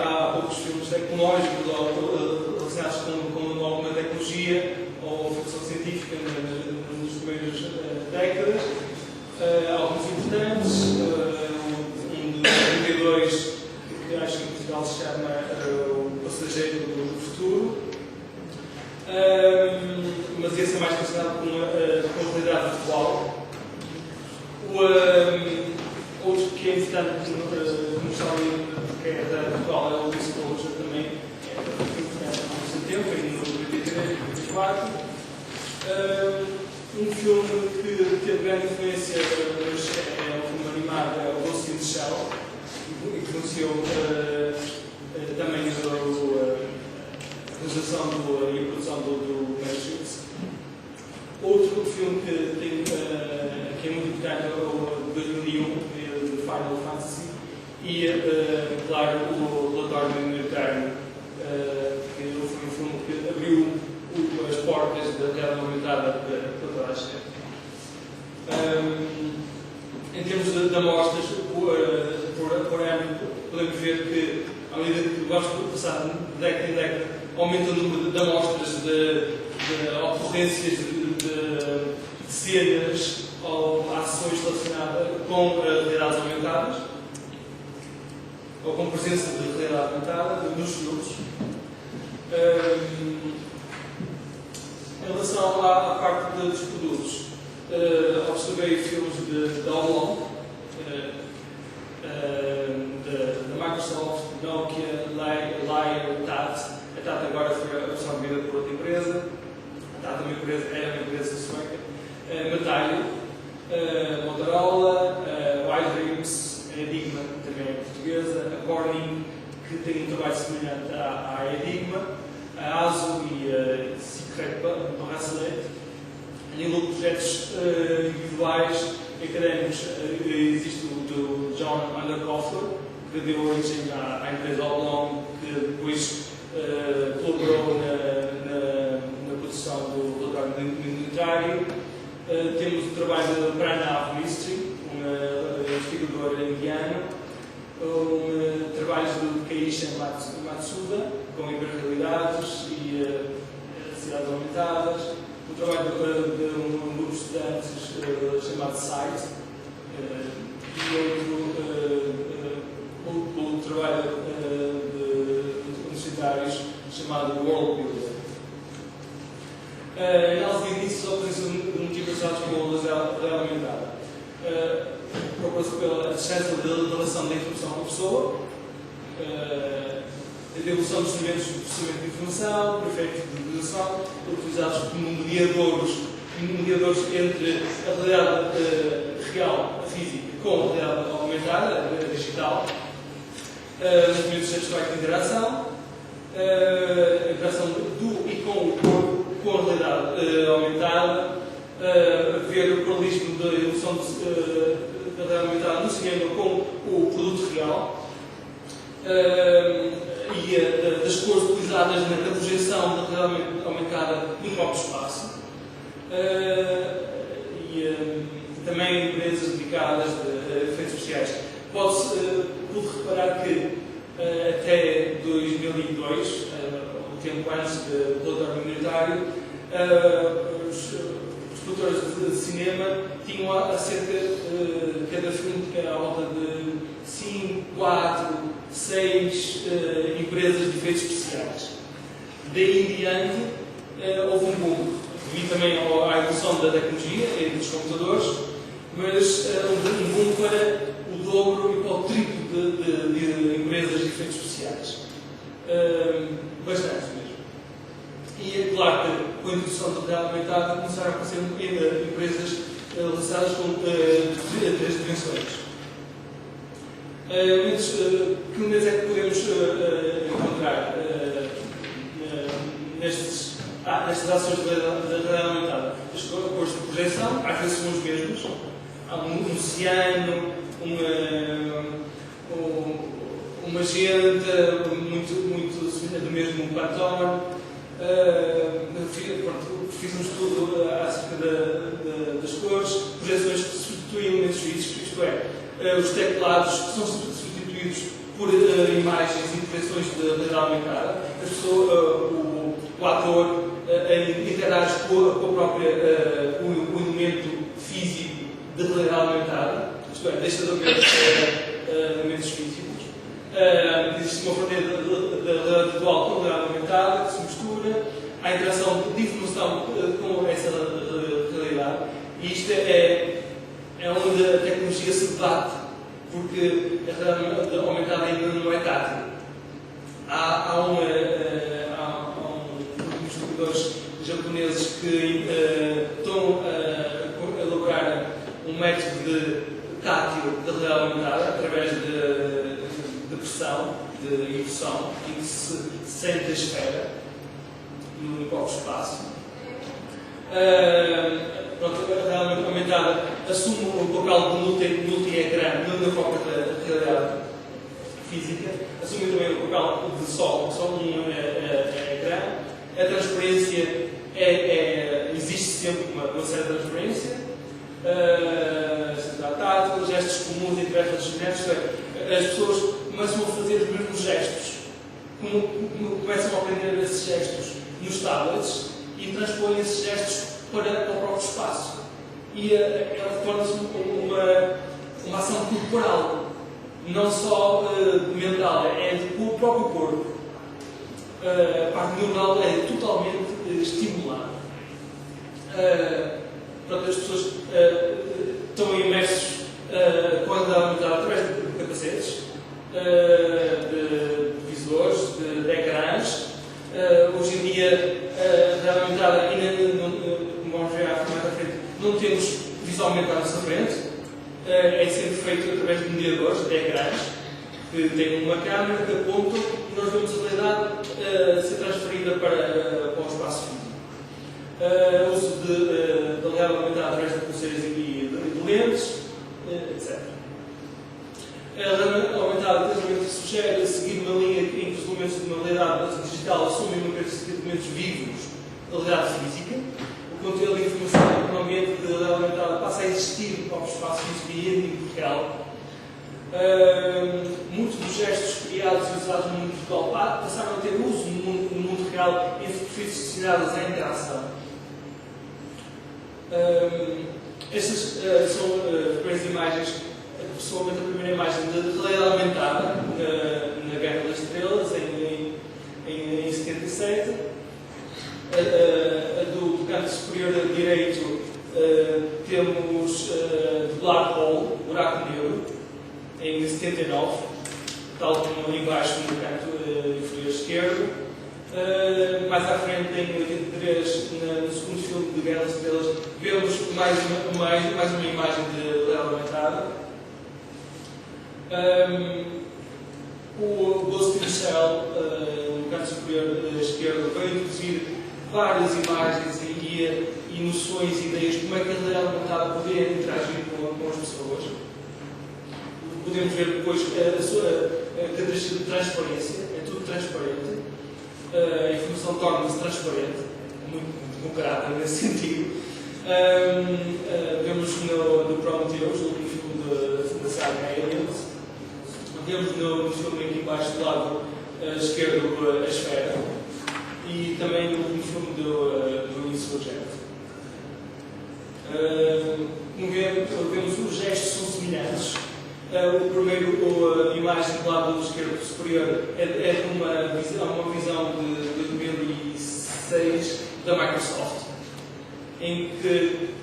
[SPEAKER 8] Há outros filmes tecnológicos relacionados com alguma tecnologia ou ficção científica nas primeiras décadas. Alguns importantes, um de 92, que acho que em Portugal se chama O Passageiro do Futuro, mas esse é mais relacionado com a realidade virtual. Outro que é importante mostrar ali, porque é da virtual, é o Disclosure também, há muito tempo, em 93, 94. Um filme que teve grande influência, mas é um filme animado, é o Ghost in the Shell, e que influenciou também a realização e a produção do Matrix. Outro filme que é muito importante é o 2001, de Final Fantasy, e, claro, o Relatório Minoritário, que foi um filme que abriu as portas da realidade aumentada para toda a gente. Em termos de amostras, por ano, podemos ver que, à medida que vamos passar de década em década, aumenta o número de amostras de ocorrências de cenas ou ações relacionadas com realidades aumentadas, ou com presença de realidade aumentada nos filmes. Em relação à parte dos produtos, observei filmes da Oblong, da Microsoft, Nokia, Lion, TAT. A TAT agora foi absorvida por outra empresa. A TAT era uma empresa sueca. Metallic, Motorola, Widedreams, Enigma, também é portuguesa, a Corning, que tem um trabalho semelhante à Enigma, a ASO e a Secret Bracelet. A nível de projetos individuais académicos, existe o do John Undercoffler, que deu origem à empresa Oblong, que depois colaborou na produção do relatório minoritário. Temos o trabalho de Pranav Mistry, um investigador indiano, trabalhos do Keisha Matsuda, com hiperrealidades e cidades aumentadas, o trabalho de um grupo de estudantes chamado SITE, e outro trabalho de universitários chamado World Builder. Análise de inícios da oposição de motivações com a realidade aumentada. Procura-se pela distância da relação da informação com a pessoa, a evolução dos instrumentos de processamento de informação, por efeitos de dedução, utilizados como mediadores entre a realidade real, a física, com a realidade aumentada, a digital, movimentos sexuais de interação, a interação do e com o corpo, com a realidade aumentada, ver o pluralismo da evolução da realidade aumentada no cinema com o produto real, e das cores utilizadas na projeção da realidade aumentada no próprio espaço. E também empresas dedicadas a efeitos especiais. Pude reparar que até 2002, o tempo antes do relatório minoritário, os produtores de cinema tinham cada filme à volta de 5, 4, 6 empresas de efeitos especiais. Daí em diante houve um boom, devido também à evolução da tecnologia e dos computadores, mas houve um boom para o dobro e para o triplo de empresas de efeitos especiais. Bastante mesmo. E é claro que com a introdução da realidade aumentada começaram a aparecer empresas relacionadas com 3 dimensões. Que maneiras é que podemos encontrar nestas ações da realidade aumentada? As cores de projeção, às vezes são os mesmos. Há um oceano, uma magenta, muito semelhante do mesmo Pantone. fiz um estudo acerca das cores, projeções que substituem elementos físicos, isto é, os teclados que são substituídos por imagens e projeções de realidade aumentada, o ator interage com a própria, o elemento físico de realidade aumentada, isto é, deixa de haver elementos físicos. Existe uma fronteira da realidade virtual com a realidade aumentada que se mistura, há interação de informação com essa realidade, e isto é onde a tecnologia se debate, porque a realidade aumentada ainda não é tátil. Há uns investigadores japoneses que estão a elaborar um método tátil da realidade aumentada através de pressão, de inversão, em que se sente a esfera no próprio espaço. A realidade aumentada assume o papel de multi-ecrã na própria realidade física, assume também o papel de só um ecrã. A transparência existe sempre uma certa transparência, tátil, gestos comuns entre as genéticos, as pessoas começam a fazer os mesmos gestos, começam a aprender esses gestos nos tablets e transpõem esses gestos para o próprio espaço. E ela torna-se uma ação corporal, não só mental, é do próprio corpo. A parte neural é totalmente estimulada. As pessoas estão imersas com a realidade aumentada através de capacetes, de visores, de ecrãs. Hoje em dia, a realidade aumentada, como vamos ver mais à frente, não temos visualmente à nossa frente. É sempre feito através de mediadores, de ecrãs, que têm uma câmera que aponta e nós vemos a realidade ser transferida para o espaço físico. O uso da realidade aumentada através de pulseiras e de lentes, etc. A realidade aumentada sugere seguir uma linha em que os elementos de uma realidade digital assumem uma característica de elementos vivos da realidade física. O conteúdo de informação no ambiente da realidade aumentada passa a existir no próprio espaço físico e em tempo real. Muitos dos gestos criados e usados no mundo virtual passaram a ter uso no mundo real em superfícies destinadas à interação. Estas são as imagens, pessoalmente a primeira imagem de realidade aumentada na Guerra das Estrelas, em 77. A do canto superior direito temos Black Hole, buraco negro, em 79, tal como embaixo no canto inferior esquerdo. Mais à frente, em 83, no segundo filme de Guerra das Estrelas, vemos mais uma imagem de realidade aumentada. O Ghost in the Shell, no canto superior esquerdo, vai introduzir várias imagens e noções e ideias de como é que a realidade aumentada poderia interagir com as pessoas. Podemos ver depois a sua característica de transparência, é tudo transparente. A informação torna-se transparente, muito com caráter nesse sentido. Vemos no Prometheus, no último filme da saga Aliens. Vemos no filme aqui embaixo do lado esquerdo a esfera. E também no último filme do Insurgente. Como vemos, os gestos são semelhantes. O primeiro, a imagem do lado esquerdo superior é uma visão de 2006 da Microsoft, em que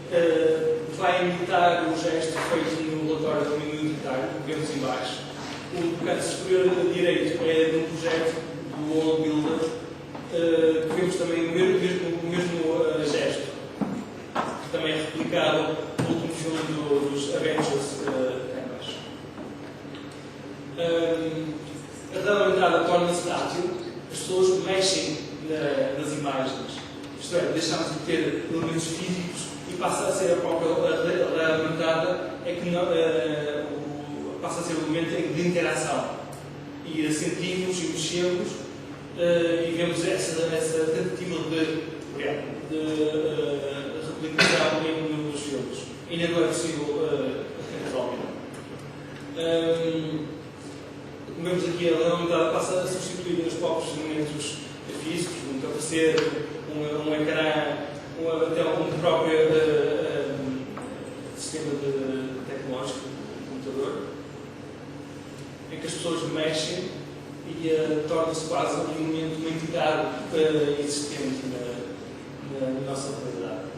[SPEAKER 8] vai imitar o gesto feito no relatório do Minuto Militar, que vemos em baixo. O canto superior direito é de um projeto do World Builder, que vemos também o mesmo gesto, que também é replicado no último filme dos Avengers. A realidade aumentada torna-se tátil, as pessoas mexem nas imagens, isto é, deixamos de ter elementos físicos e passa a ser a própria realidade aumentada, passa a ser um elemento de interação. E sentimos e mexemos e vemos essa tentativa de de replicação nos filmes. Ainda não é possível atualmente. Como vemos aqui, a realidade passa a substituir os próprios elementos físicos, um capacete, um ecrã, até um próprio sistema tecnológico de computador, em que as pessoas mexem e torna-se quase um elemento, uma entidade existente na nossa realidade.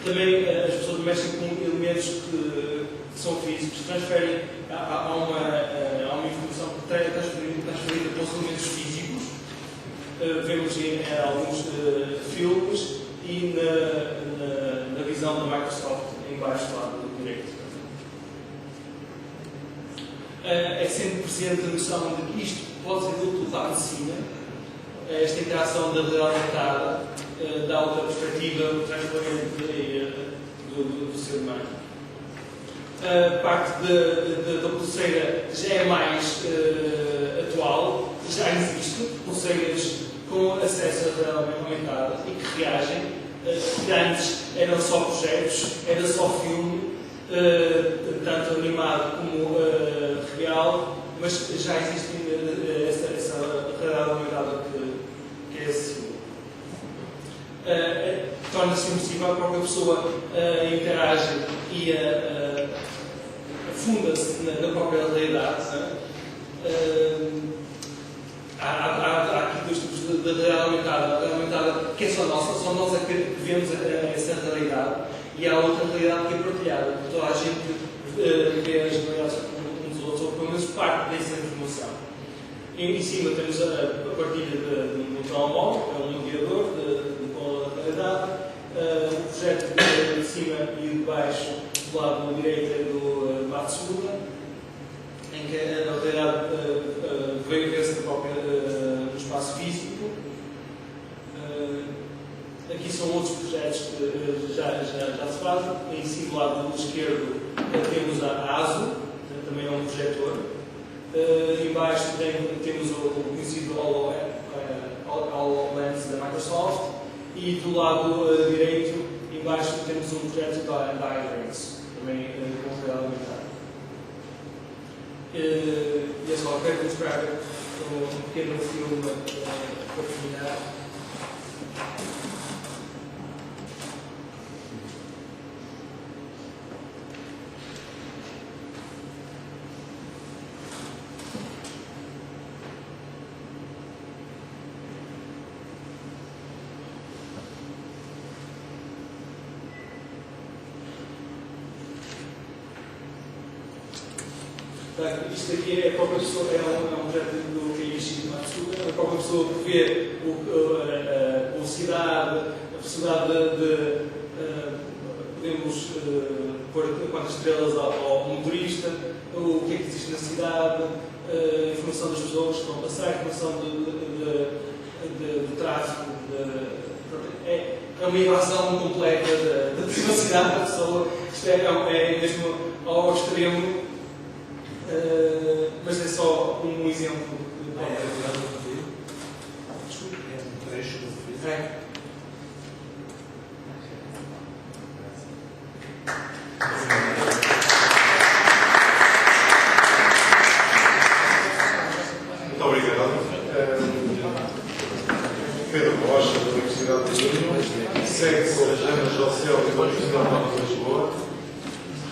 [SPEAKER 8] Também as pessoas mexem com elementos que são físicos, transferem a uma informação que é transferida pelos elementos físicos. Vemos em alguns filmes e na visão da Microsoft em baixo lado do direito. É sempre presente a noção de que isto pode ser utilizado de cima, esta interação da realidade aumentada, da outra perspectiva transparente do ser humano. A parte da pulseira já é mais atual, já existe pulseiras com acesso à realidade aumentada e que reagem, que antes eram só projetos, era só filme, tanto animado como real, mas já existe essa realidade aumentada que é acessível. Torna-se impossível a própria pessoa interage e afunda-se na própria realidade. Há aqui dois tipos de realidade aumentada. A realidade aumentada que é só nós é que vemos essa realidade, e há outra realidade que é partilhada. Toda a gente vê as realidades uns dos outros, ou pelo menos parte dessa informação. Em cima temos a partilha de um telemóvel, é um mediador com a realidade. O projeto de cima e de baixo, do lado direito, é do Matsuda, em que a realidade veio ver-se no espaço físico. Aqui são outros projetos que já se fazem. Em cima, do lado esquerdo, temos a ASO, também é um projetor. Embaixo temos o conhecido HoloLens da Microsoft, e do lado direito, embaixo, temos um projeto da iDreams, também com realidade aumentada. E é só, quero mostrar um pequeno filme para terminar. Isto aqui é a própria pessoa, é um projeto do Keiichi Matsuda, a própria pessoa que vê a possibilidade de podemos pôr quantas estrelas ao motorista, o que é que existe na cidade, a informação das pessoas que vão passar, a informação do tráfego. É uma invasão completa da privacidade da pessoa. Isto é mesmo ao extremo. Mas é só um exemplo.
[SPEAKER 2] Desculpe, é um trecho do filme.
[SPEAKER 1] Muito obrigado. Pedro Rocha, da Universidade de Lisboa, segue-se a Jana Jocel, da Universidade Nova de Lisboa,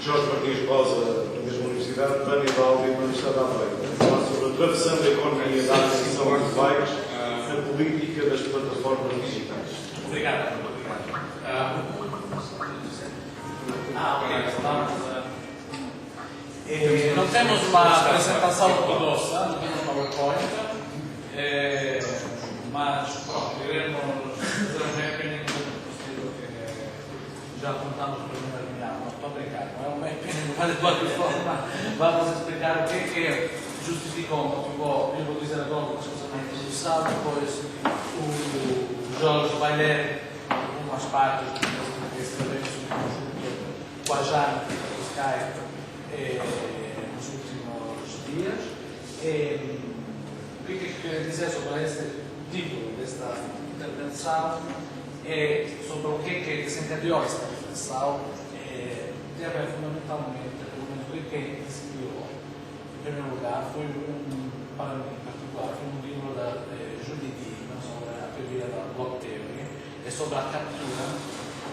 [SPEAKER 1] Jorge Martins Rosa, da mesma Universidade, Tânia Baldi, da Universidade de Aveiro. Falar sobre atravessando a economia da aquisição de bikes na política das plataformas digitais.
[SPEAKER 9] Obrigado. Non temos uma apresentação ortodoxa, não temos PowerPoint, mas pronto, iremos fazer um mapping que já contamos para a primeira reunião. Não estou a brincar, não é um mapping, mas de qualquer forma vamos explicar o que é justificou, motivou, eu vou dizer agora as coisas mais introdução, depois o Jorge vai ler algumas partes que escrevemos com a Jana do Skype nos últimos dias. que quero dizer sobre este título desta intervenção é sobre o que desencadeou esta intervenção. Tem a ver fundamentalmente com o que decidiu, em primeiro lugar, foi para mim em particular, foi um livro da Julie Diamond sobre a teoria da block theory e sobre a captura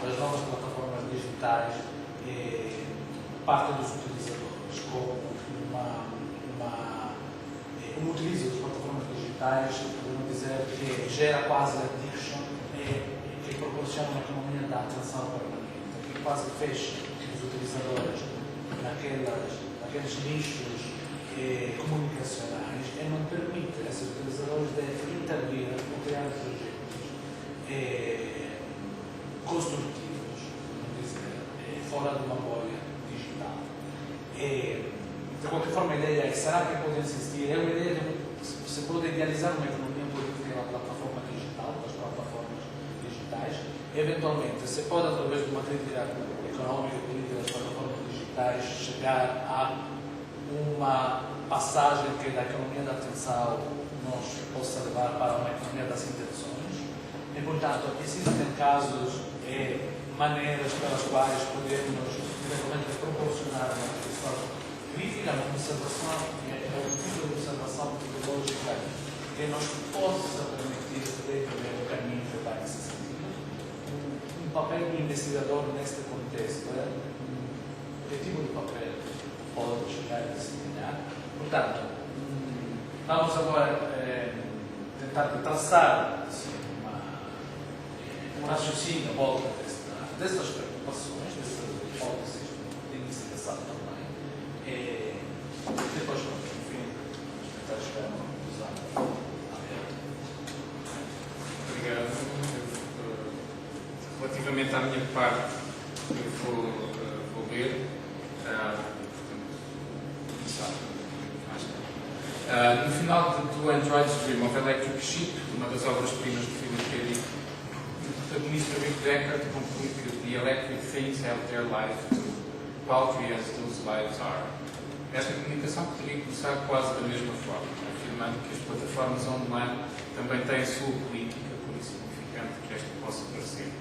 [SPEAKER 9] das novas plataformas digitais parte dos utilizadores, como um utilizo das plataformas digitais, podemos dizer que gera quase addiction e que proporciona uma economia da atenção permanente, que quase fecha os utilizadores naqueles nichos comunicacionais e não permite a esses utilizadores de intervir ou criar projetos construtivos, vamos dizer, fora de uma bolha digital. De qualquer forma, a ideia é: será que pode existir? É uma ideia de se pode idealizar uma economia política da plataforma digital, das plataformas digitais. Eventualmente, se pode, através de uma crítica económica e política das plataformas digitais, chegar a uma passagem que da economia da atenção nos possa levar para uma economia das intenções. E, portanto, existem casos e maneiras pelas quais podemos eventualmente proporcionar uma questão crítica, uma observação, um tipo de observação metodológica que nos possa permitir ver o caminho que vai nesse sentido. Um papel do investigador neste contexto é que tipo de papel pode chegar a desempenhar. Portanto, vamos agora tentar traçar um raciocínio à volta destas preocupações, destas hipóteses de investigação também. Depois, no fim, tentar chegar a uma conclusão.
[SPEAKER 2] Obrigado. Relativamente à minha parte, eu vou ler. No final do Android's Dream of Electric Sheep, uma das obras-primas de Philip K. Dick, o protagonista Rick Deckard conclui que the electric things have their life too, paltry as those lives are. Esta comunicação poderia começar quase da mesma forma, afirmando que as plataformas online também têm a sua política, por insignificante que esta possa parecer.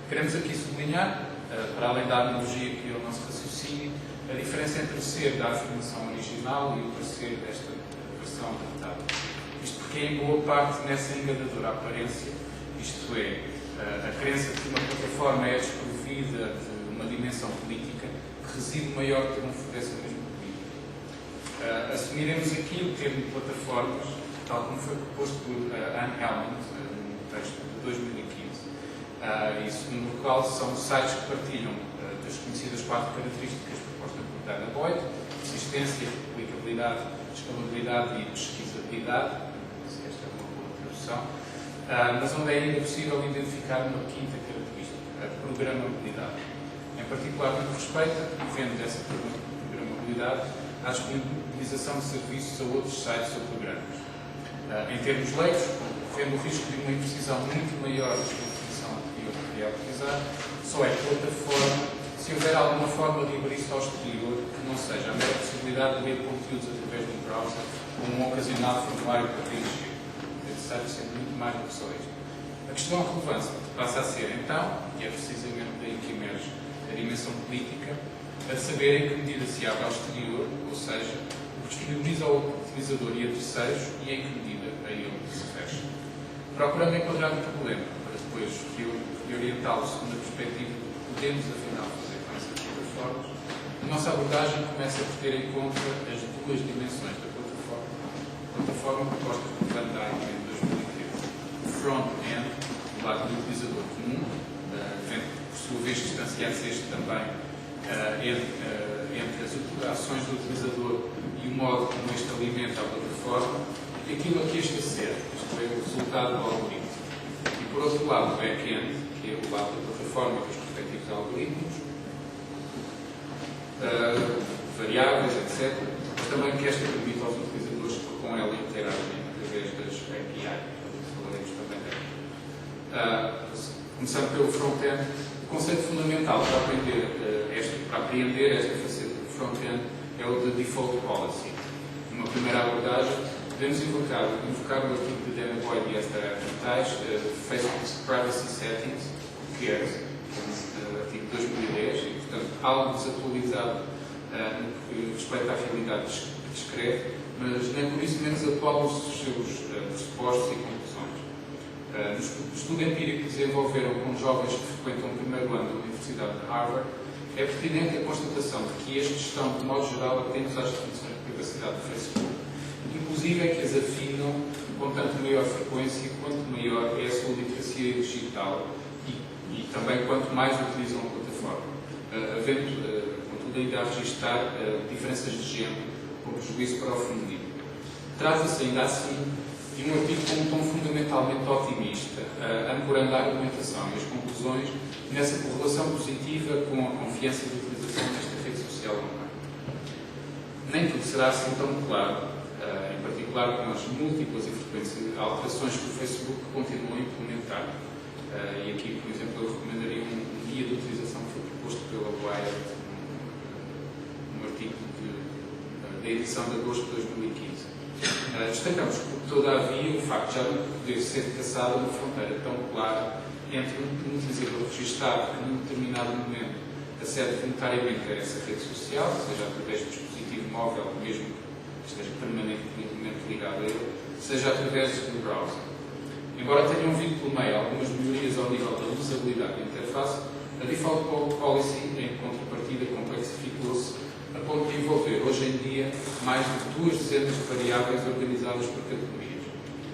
[SPEAKER 2] Queremos aqui sublinhar, para além da analogia que é o nosso raciocínio, a diferença entre o ser da afirmação original e o parecer desta versão adaptada. Isto porque é em boa parte nessa enganadora aparência, isto é, a crença de que uma plataforma é desprovida de uma dimensão política que reside maior trunfo dessa mesma política. Assumiremos aqui o termo plataformas, tal como foi proposto por Anne Helmond, no texto de 2015. Isso no qual são sites que partilham das conhecidas 4 características propostas por Dana Boyd: existência, aplicabilidade, escalabilidade e pesquisabilidade. Não sei se esta é uma boa tradução. Mas onde é ainda possível identificar uma quinta característica, a programabilidade. Em particular, no que respeita, e vendo dessa programabilidade, à disponibilização de serviços a outros sites ou programas. Em termos leigos, vendo o risco de uma imprecisão muito maior da definição anterior que queria utilizar, só é plataforma se houver alguma forma de abrir-se ao exterior que não seja a mera possibilidade de ler conteúdos através de um browser ou um ocasional formulário para preencher. É necessário ser muito mais do que só isto. A questão de relevância passa a ser, então, e é precisamente daí que emerge a dimensão política, a de saber em que medida se abre ao exterior, ou seja, o que disponibiliza ao utilizador e a terceiros, e em que medida a ele se fecha. Procurando enquadrar o problema, para depois reorientá-lo segundo a perspectiva do que podemos, afinal, fazer com essas plataformas, a nossa abordagem começa por ter em conta as duas dimensões da plataforma. A plataforma proposta por Van Dyke em 2013. O front-end, do lado do utilizador comum, devendo, por sua vez, distanciar-se este também entre as ações do utilizador e o modo como este alimenta a plataforma, e aquilo a que este acede, isto é, o resultado do algoritmo. E por outro lado, o back-end, que é o lado da plataforma com os respectivos algoritmos, variáveis, etc., mas também que esta permite aos utilizadores que com ela interagem através das APIs, falaremos também dela. Começando pelo front-end, o conceito fundamental para apreender esta faceta do front-end é o de default policy. Numa primeira abordagem, Podemos invocar o artigo de Dana Boyd e Esther Tais, Facebook's Privacy Settings, que é o artigo de 2010, e, portanto, algo desatualizado no que respeita à finalidade que descreve, mas nem por isso menos atual nos seus pressupostos e conclusões. No estudo empírico que desenvolveram com jovens que frequentam o primeiro ano da Universidade de Harvard, é pertinente a constatação de que estes estão, de modo geral, atentos às definições de privacidade do Facebook, inclusive é que as afinam com tanto maior frequência quanto maior é a sua literacia digital e também quanto mais utilizam a plataforma, havendo, contudo, ainda a registrar diferenças de género com prejuízo para o feminino. Trata-se ainda assim de um artigo com um tom fundamentalmente otimista, ancorando a argumentação e as conclusões nessa correlação positiva com a confiança de utilização desta rede social online. Nem tudo será assim tão claro, em particular com as múltiplas e frequentes alterações que o Facebook continua a implementar. E aqui, por exemplo, eu recomendaria um guia de utilização que foi proposto pela Wired, um artigo da edição de agosto de 2015. Destacamos, todavia, o facto de já não poder ser traçada uma fronteira tão clara entre um utilizador registado que, num determinado momento, acede voluntariamente a essa rede social, seja através do dispositivo móvel, mesmo que esteja permanentemente ligado a ele, seja através do browser. Embora tenham vindo pelo meio algumas melhorias ao nível da usabilidade da interface, a Default Policy, em contrapartida, complexificou-se a ponto de envolver, hoje em dia, mais de 2 dezenas de variáveis organizadas por categorias.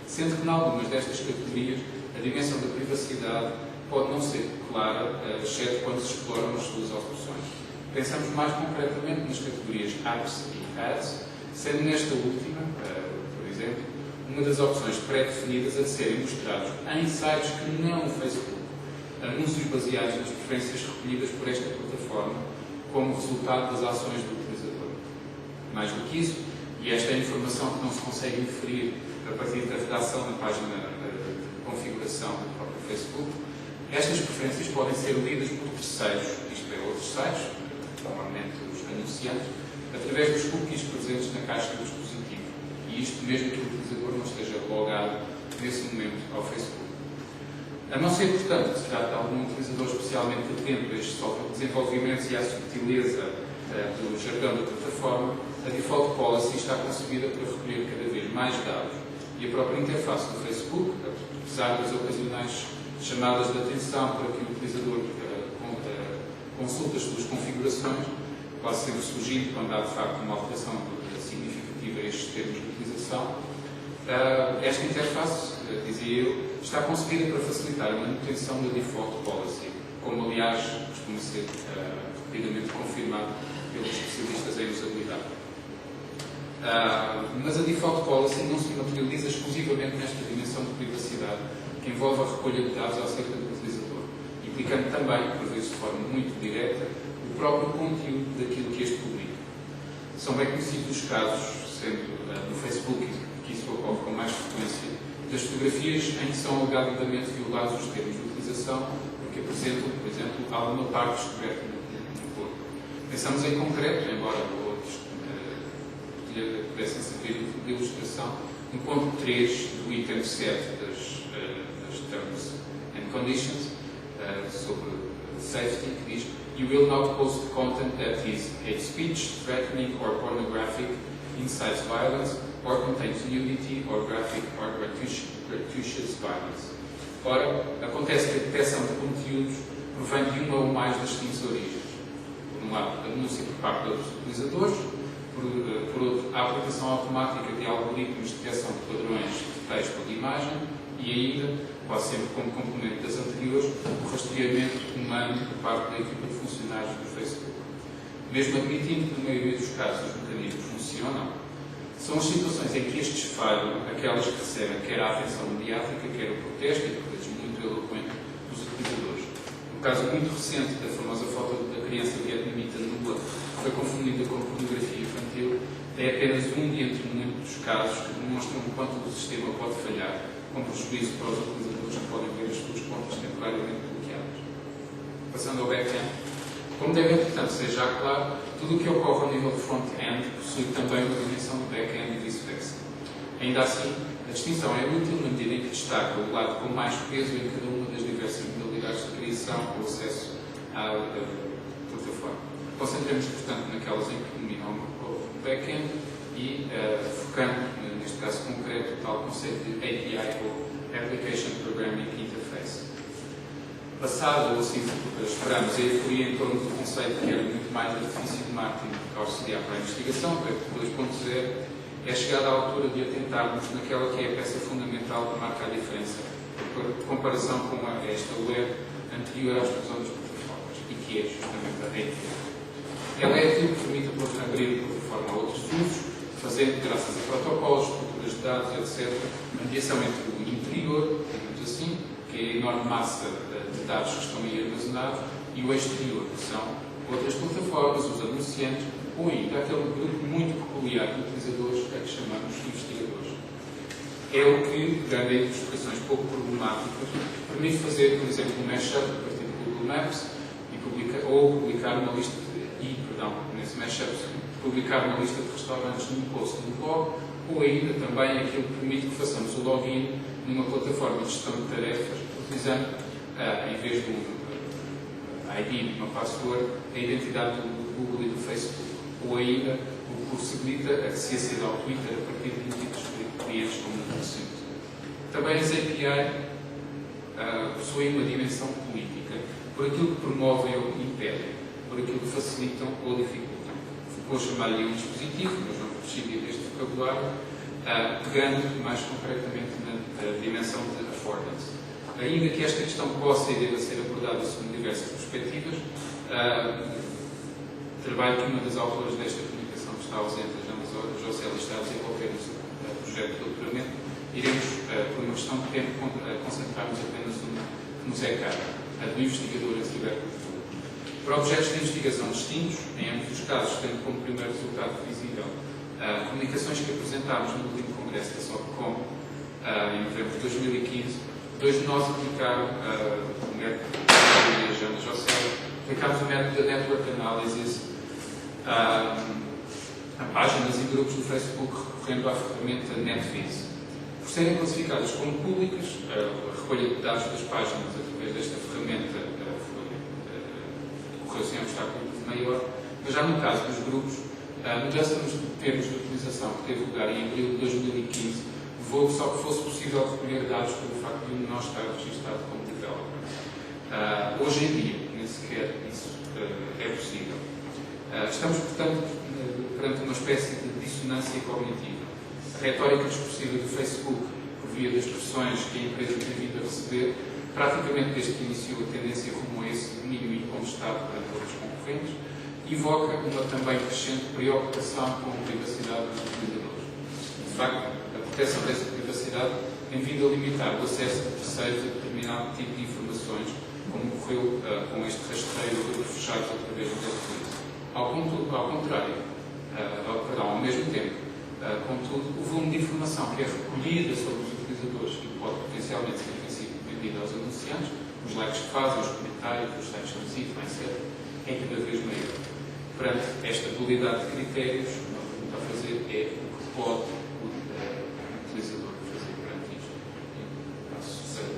[SPEAKER 2] Sendo que, em algumas destas categorias, a dimensão da privacidade pode não ser clara, exceto quando se exploram as suas opções. Pensamos mais concretamente nas categorias Apps e Ads, sendo nesta última, por exemplo, uma das opções pré-definidas a serem mostrados em sites que não o Facebook, anúncios baseados nas preferências recolhidas por esta plataforma como resultado das ações do utilizador. Mais do que isso, e esta é a informação que não se consegue inferir a partir da redação na página de configuração do próprio Facebook, estas preferências podem ser lidas por terceiros, isto é, outros sites, normalmente os anunciantes, através dos cookies presentes na caixa do dispositivo. E isto mesmo que o utilizador não esteja logado nesse momento ao Facebook. A não ser, portanto, que se trata de algum utilizador especialmente atento a estes desenvolvimentos e à subtileza do jargão da plataforma, a Default Policy está concebida para recolher cada vez mais dados e a própria interface do Facebook, apesar das ocasionais chamadas de atenção para que o utilizador consulte as suas configurações, quase sempre surgindo quando há de facto uma alteração significativa a estes termos de utilização, esta interface, dizia eu, está concebida para facilitar a manutenção da Default Policy, como aliás costuma ser rapidamente confirmado pelos especialistas em usabilidade. Mas a Default Policy não se materializa exclusivamente nesta dimensão de privacidade que envolve a recolha de dados acerca do utilizador, implicando também, por vezes de forma muito direta, o próprio conteúdo daquilo que este publica. São bem conhecidos os casos, sendo no Facebook que isso ocorre com mais frequência, das fotografias em que são alegadamente violados os termos de utilização porque apresentam, por exemplo, alguma parte descoberta no corpo. Pensamos em concreto, embora outros pudessem servir de ilustração, no ponto 3 do item 7 das Terms and Conditions sobre safety, que diz: You will not post content that is hate speech, threatening or pornographic, incites violence, or contains nudity or graphic or gratuitous violence. Ora, acontece que a detecção de conteúdos provém de uma ou mais das seguintes origens. Por um lado, a denúncia por parte dos utilizadores, por outro, a aplicação automática de algoritmos de detecção de padrões de texto ou de imagem e ainda, quase sempre como componente das anteriores, o rastreamento humano por parte da equipa de funcionários do Facebook. Mesmo admitindo que, na maioria dos casos, os mecanismos funcionam, são as situações em que estes falham, aquelas que recebem quer a atenção mediática, quer o protesto e, por vezes, muito eloquente dos utilizadores. No caso muito recente da famosa foto da criança vietnamita nua, que foi confundida com pornografia infantil, é apenas um de entre muitos casos que demonstram o quanto o sistema pode falhar, com prejuízo para os utilizadores que podem ver as suas contas temporariamente bloqueadas. Passando ao back-end. Como deve, portanto, ser já claro, tudo o que ocorre ao nível do front-end possui também uma dimensão do back-end e vice-versa. Ainda assim, a distinção é útil na medida em que destaca o lado com mais peso em cada uma das diversas modalidades de criação ou acesso à plataforma. Concentremos, portanto, naquelas em que dominam o back-end e focando, neste caso concreto, o tal conceito de API ou Application Programming Interface. Passado, ou assim esperamos, a euforia em torno do conceito que era muito mais artifício de marketing que auxiliar para a investigação, para 2.0, é chegada a altura de atentarmos naquela que é a peça fundamental que marca a diferença, por comparação com esta web anterior à explosão das plataformas, e que é justamente a API. Ela é aquilo que permite abrir a plataforma a outros usos, fazendo, graças a protocolos, estruturas de dados, etc., a mediação entre o interior, digamos assim, que é a enorme massa de dados que estão aí armazenados, e o exterior, que são outras plataformas, os anunciantes, ou ainda aquele grupo muito peculiar de utilizadores a que chamamos investigadores. É o que, dando aí ilustrações pouco problemáticas, permite fazer, por exemplo, um mashup a partir do Google Maps ou publicar uma lista nesse mashup, publicar uma lista de restaurantes num post no blog, ou ainda também aquilo que permite que façamos o login numa plataforma de gestão de tarefas, utilizando, em vez de um ID, uma password, a identidade do Google e do Facebook. Ou ainda, o que possibilita a que se aceda ao Twitter a partir de múltiplos clientes como no recente. Também as API possuem uma dimensão política, por aquilo que promovem ou impedem, por aquilo que facilitam ou dificultam. Vou chamar-lhe um dispositivo, mas não prescindir deste vocabulário, pegando mais concretamente na dimensão de affordance. Ainda que esta questão possa e deva ser abordada segundo diversas perspectivas, trabalho que uma das autoras desta comunicação que está ausente, a Jocely, está a desenvolver no seu projeto de doutoramento, iremos, por uma questão de tempo, concentrar-nos apenas no que nos é caro, a do investigador em cibercultura. Para objetos de investigação distintos, em ambos os casos, tendo como primeiro resultado visível comunicações que apresentámos no último congresso da SOCCOM, em novembro de 2015, dois de nós aplicaram o método de Jana Jocely, aplicámos o método da Network Analysis a páginas e grupos do Facebook recorrendo à ferramenta NetVis. Por serem classificadas como públicas, a recolha de dados das páginas através desta ferramenta ocorreu sem obstáculo maior, mas já no caso dos grupos, a mudança nos termos de utilização que teve lugar em abril de 2015 levou só que fosse possível recolher dados pelo facto de um de nós estar registado como developer. Hoje em dia, nem sequer isso é possível. Estamos, portanto, perante uma espécie de dissonância cognitiva. A retórica discursiva do Facebook, por via das pressões que a empresa tem vindo a receber, praticamente desde que iniciou a tendência rumo a esse domínio incontestado perante outros concorrentes, evoca uma também crescente preocupação com a privacidade dos utilizadores. De facto, a proteção dessa privacidade tem vindo a limitar o acesso de terceiros a determinado tipo de informações, como ocorreu com este rastreio de grupos fechados através do Netflix. Ao mesmo tempo, contudo, o volume de informação que é recolhida sobre os utilizadores e pode potencialmente ser vendido aos anunciantes, os likes que fazem, os comentários, os sites que visitam, etc., é cada vez maior. Perante esta dualidade de critérios, o que nós vamos a fazer é o que pode o utilizador fazer perante isto.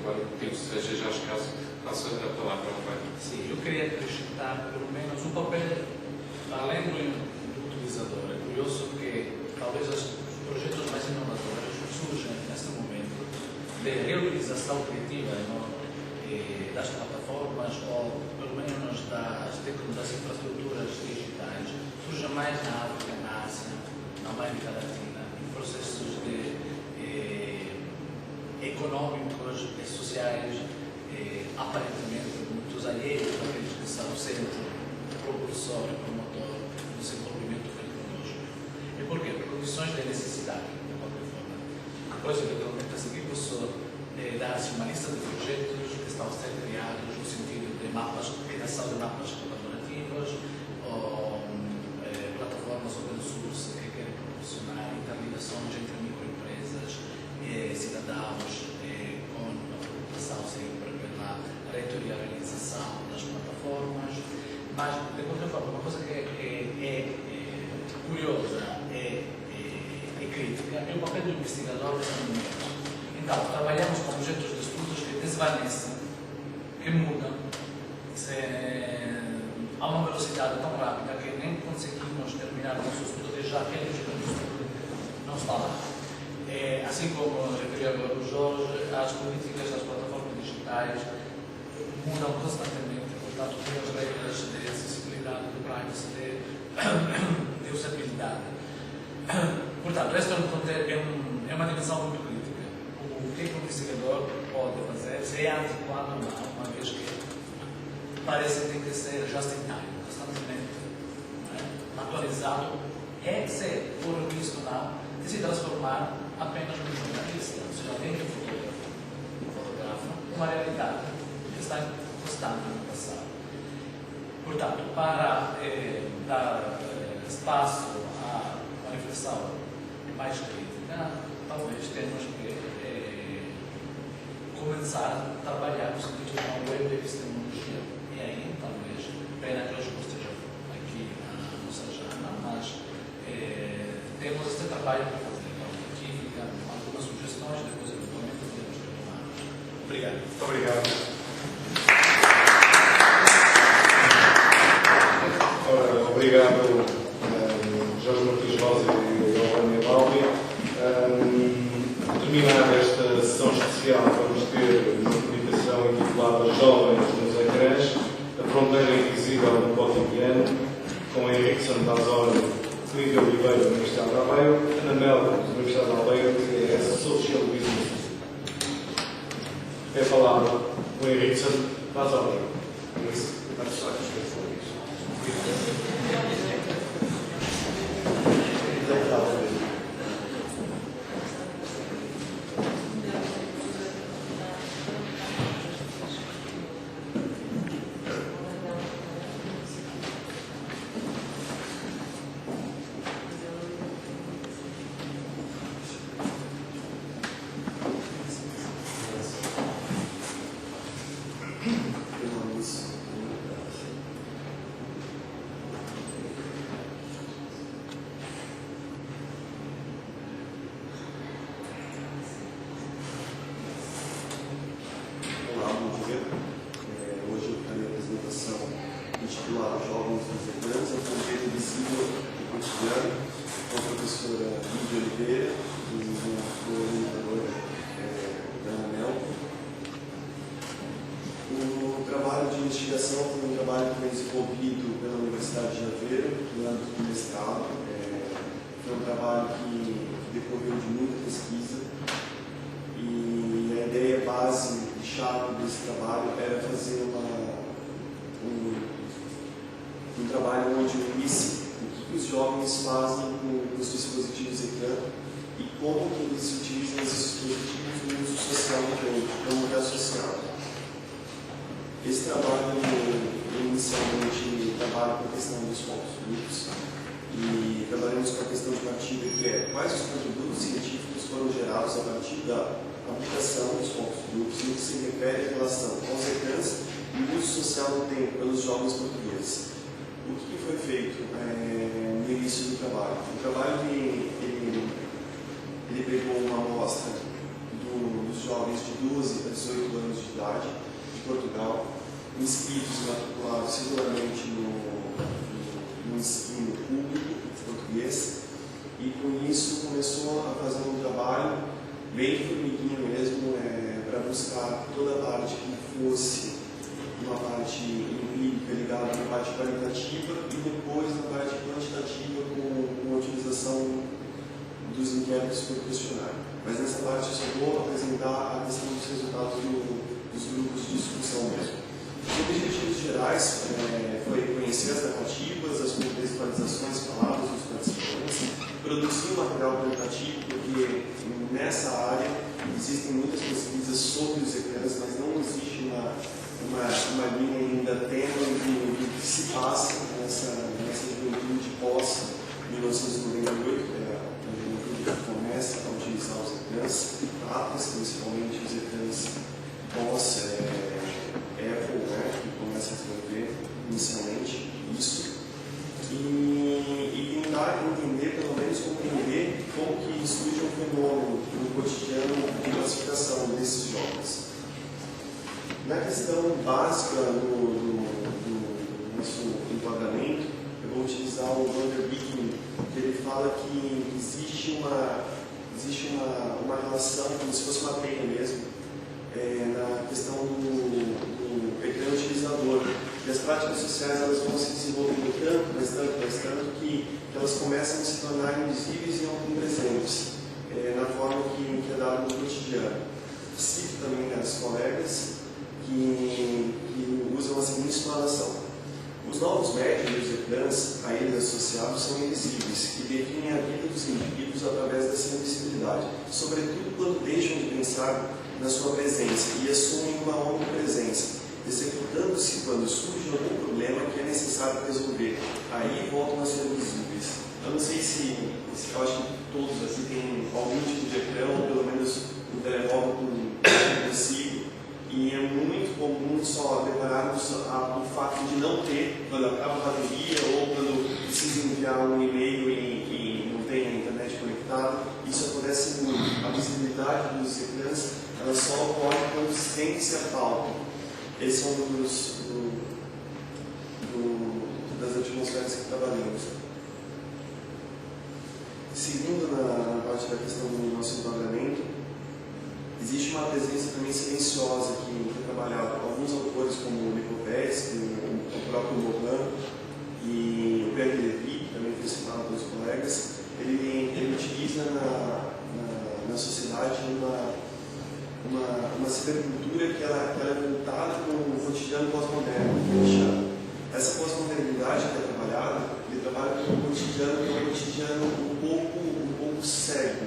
[SPEAKER 2] Agora, o tempo seja já escasso, passo a palavra ao Pai.
[SPEAKER 9] Sim, eu queria acrescentar pelo menos um papel, além do utilizador. É curioso que talvez os projetos mais inovadores surgem neste momento de reutilização criativa das plataformas ou pelo menos das infraestruturas digitais. Surgem mais na África, na Ásia, na América Latina, em processos económicos e sociais aparentemente muitos alheios àqueles que são o centro propulsor e promotor do desenvolvimento tecnológico. E por quê? Por condições de necessidade, de qualquer forma. Por exemplo, a seguir posso dar-se uma lista de projetos que estão a ser criados no sentido de criação de mapas colaborativos ou plataformas open source que querem proporcionar interligações entre microempresas e cidadãos com a população sem drogas e alimentos. Então, trabalhamos com projetos de estudos que desvanecem, que mudam, a uma velocidade tão rápida que nem conseguimos terminar o nosso estudo e já aquele projeto de estudo não está lá. Assim como referiu agora o Jorge, as políticas das plataformas digitais mudam constantemente, portanto, tem as regras de acessibilidade, de privacy, de usabilidade. Portanto, esta é uma dimensão muito crítica. O que o investigador pode fazer, se é adequado ou não, uma vez que parece que tem que ser just in time, constantemente atualizado, é se for visto ou não, de se transformar apenas num jornalista, ou seja, alguém que fotografa uma realidade que está constante no passado. Portanto, para dar espaço à manifestação mais crítica, talvez temos que começar a trabalhar no sentido de uma web de epistemologia. E aí, talvez, pena que hoje não esteja aqui a nossa Jana, mas temos este trabalho para fazer. Então, aqui ficam algumas sugestões, depois eventualmente podemos retomar. Obrigado.
[SPEAKER 1] Muito obrigado. Obrigado, Jorge Martins Rosa e Giovanni Balbi. Terminada esta sessão especial, vamos ter uma publicação intitulada Jovens nos Ecrãs, a fronteira invisível do cotidiano, com Henrique Santazoni, Clívia Oliveira, da Universidade de Aveiro, Ana Mel, da Universidade de Aveiro, que é Social Business. É a palavra do Henrique Santazoni.
[SPEAKER 7] E tentar entender, pelo menos compreender, como que surge um fenômeno no
[SPEAKER 10] básica do nosso enquadramento, eu vou utilizar o Vander Wicking, que ele fala que existe uma relação, como se fosse uma teia mesmo, na questão do pequeno utilizador. E as práticas sociais elas vão se desenvolvendo tanto que elas começam a se tornar invisíveis e omnipresentes na forma que é dada no cotidiano. Cito também as colegas que usam a seguinte explanação. Os novos médios e os ecrãs a eles associados são invisíveis e definem a vida dos indivíduos através dessa invisibilidade, sobretudo quando deixam de pensar na sua presença e assumem uma omnipresença, executando-se quando surge algum problema que é necessário resolver. Aí voltam a ser visíveis. Eu não sei se eu acho que todos assim têm algum tipo de ecrã, ou pelo menos um telemóvel consigo, e é muito comum só depararmos o fato de não ter, quando acaba a bateria ou quando precisa enviar um e-mail e não tem a internet conectada. Isso acontece muito. A visibilidade dos ecrãs ela só ocorre quando sente-se a falta. Esses são das atmosferas que trabalhamos. Seguindo na parte da questão do nosso enquadramento, existe uma presença também silenciosa que foi trabalhada. Alguns autores, como o Lipovetsky, o próprio Mohan e o Pierre Levy, que também foi citado pelos colegas, ele utiliza na sociedade uma cibercultura que ela é voltada para o cotidiano pós-moderno. Essa pós-modernidade que é trabalhada, ele trabalha com um cotidiano que é um cotidiano um pouco cego.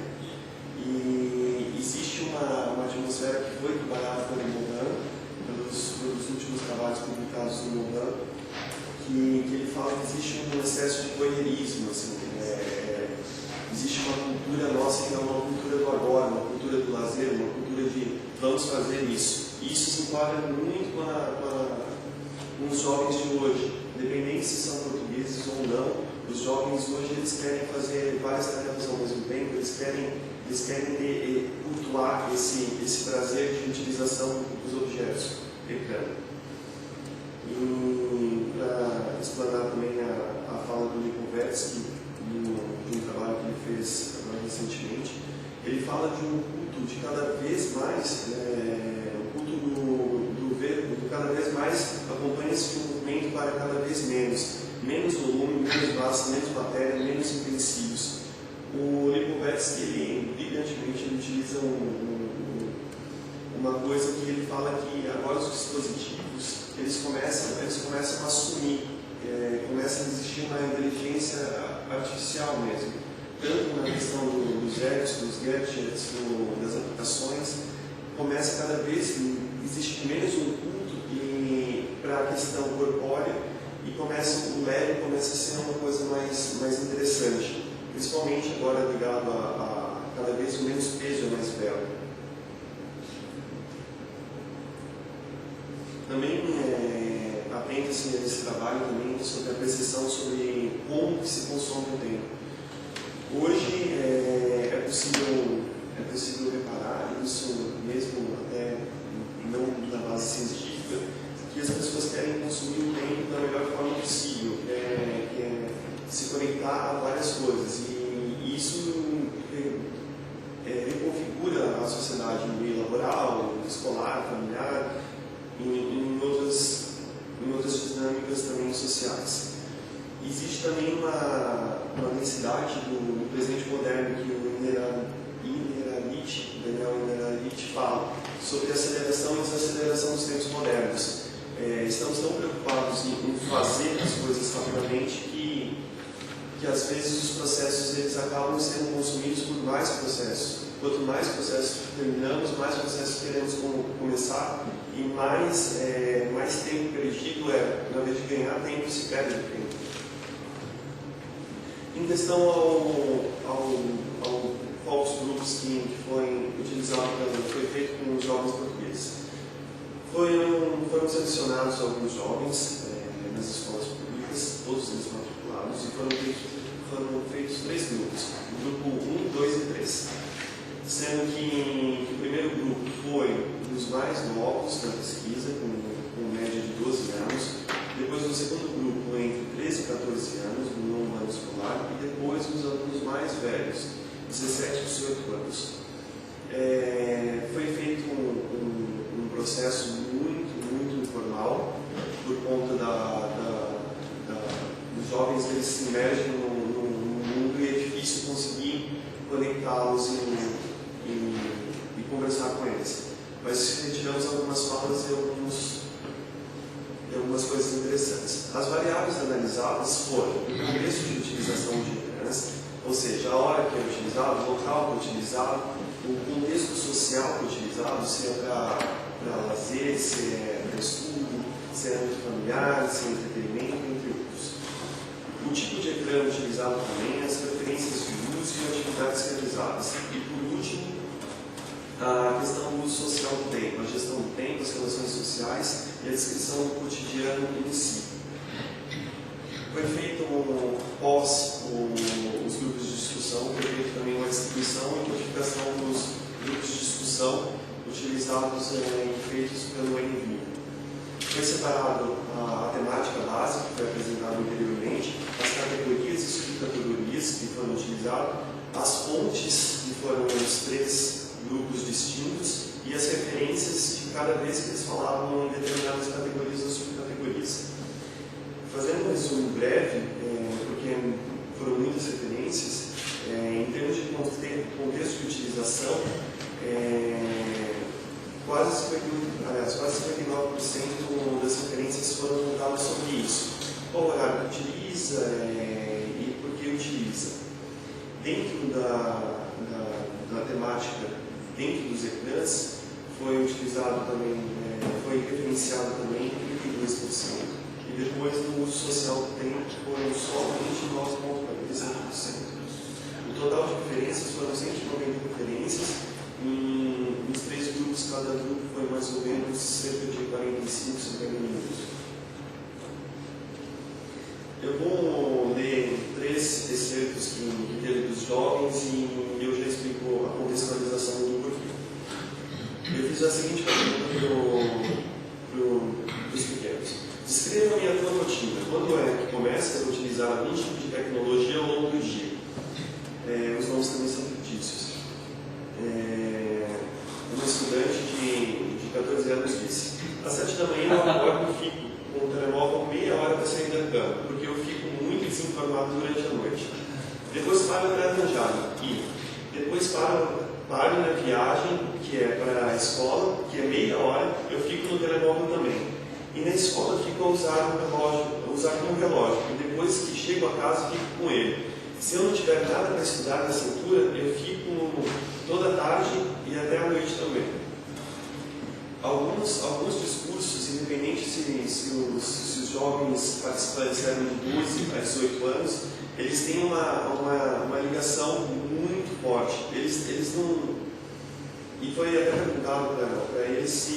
[SPEAKER 10] E existe uma atmosfera que foi trabalhada pelo Mohan, pelos últimos trabalhos publicados do Mohan, que ele fala que existe um excesso de voyeurismo, assim, existe uma cultura nossa que é uma cultura do agora, uma cultura do lazer, uma cultura de vamos fazer isso. E isso se enquadra muito com os jovens de hoje, independente se são portugueses ou não. Os jovens hoje eles querem fazer várias tarefas ao mesmo tempo, eles querem cultuar esse prazer de utilização dos objetos ecrã. E para explanar também a fala do Lipovetsky, de um trabalho que ele fez agora recentemente, ele fala de um culto de cada vez mais, o culto do verbo, cada vez mais acompanha-se de um movimento para cada vez menos volume, menos massa, menos matéria, menos intensivos. O Lipovetsky, ele brilhantemente utiliza uma coisa que ele fala que agora os dispositivos eles começam a assumir, começa a existir uma inteligência artificial mesmo, tanto na questão dos apps, dos gadgets, das aplicações, começa cada vez existe menos um culto para a questão corpórea e o leve começa a ser uma coisa mais interessante, principalmente agora ligado a cada vez menos peso e mais belo. Também atenta-se nesse trabalho também sobre a percepção sobre como que se consome o tempo. Hoje é possível reparar isso mesmo até não na base científica, que as pessoas querem consumir o tempo da melhor forma possível, que é se conectar a várias coisas, e isso reconfigura a sociedade no meio laboral, escolar, familiar, em outras dinâmicas também sociais. Existe também uma necessidade do presente moderno que o Daniel Innerarity fala sobre a aceleração e desaceleração dos tempos modernos. Estamos tão preocupados em fazer as coisas rapidamente que às vezes os processos eles acabam sendo consumidos por mais processos. Quanto mais processos terminamos, mais processos queremos começar e mais tempo perdido na vez de ganhar tempo, se perde tempo. Em questão ao focus groups que foi utilizado, foi feito com os jovens portugueses. Foram selecionados alguns jovens nas escolas públicas, todos eles matriculados, e foram feitos 3 grupos, o grupo 1, 2 e 3. Sendo que o primeiro grupo foi dos mais novos da pesquisa, com com média de 12 anos, depois no segundo grupo entre 13 e 14 anos, no nono ano escolar, e depois os alunos mais velhos, 17 e 18 anos. Foi feito um processo muito informal, por conta dos jovens, eles se imergem no mundo e é difícil conseguir conectá-los e conversar com eles. Mas retiramos algumas falas e algumas coisas interessantes. As variáveis analisadas foram o contexto de utilização de ecrãs, ou seja, a hora que é utilizado, o local que é utilizado, o contexto social que é utilizado, se é para lazer, se é para estudo, se é muito familiar, se é entretenimento, entre outros. O tipo de ecrã utilizado também, as preferências de uso e atividades realizadas. E por último, a questão do uso social do tempo, a gestão do tempo, as relações sociais e a descrição do cotidiano em si. Foi feito pós os grupos de discussão, foi feito também uma distribuição e codificação dos grupos de discussão utilizados e feitos pelo NVIDIA. Foi separado a temática básica, que foi apresentada anteriormente, as categorias e subcategorias que foram utilizadas, as fontes, que foram os 3 grupos distintos, e as referências de cada vez que eles falavam em determinadas categorias ou subcategorias. Fazendo um resumo breve, porque foram muitas referências, em termos de contexto de utilização, quase 59% das referências foram voltadas sobre isso. Qual horário que utiliza e por que utiliza. Dentro da temática, dentro dos ecrãs, foi utilizado também, foi referenciado também 32%. E depois no uso social do tempo foram somente 9,45%. O total de referências foram 190 referências. Nos 3 grupos, cada grupo foi mais ou menos cerca de 45, 50 minutos. Eu vou ler 3 excertos que teve dos jovens e eu já explico a contextualização do porquê. Eu fiz a seguinte pergunta para os pequenos. Descreva-me a tua rotina. Quando é que começa a utilizar algum tipo de tecnologia ao longo do dia? Os nomes também são fictícios. Uma estudante de 14 anos disse: às 7 da manhã eu acordo e fico com o telemóvel meia hora para sair da cama, porque eu fico muito desinformado durante a noite. Depois paro para arranjar e depois paro na viagem, que é para a escola, que é meia hora, eu fico no telemóvel também. E na escola eu fico a usar como relógio, e depois que chego a casa fico com ele. Se eu não tiver nada para estudar nessa altura, eu fico toda a tarde e até a noite também. Alguns discursos, independente se os jovens participantes eram de 12 a 18 anos, eles têm uma ligação muito forte. Eles não... E foi até perguntado para eles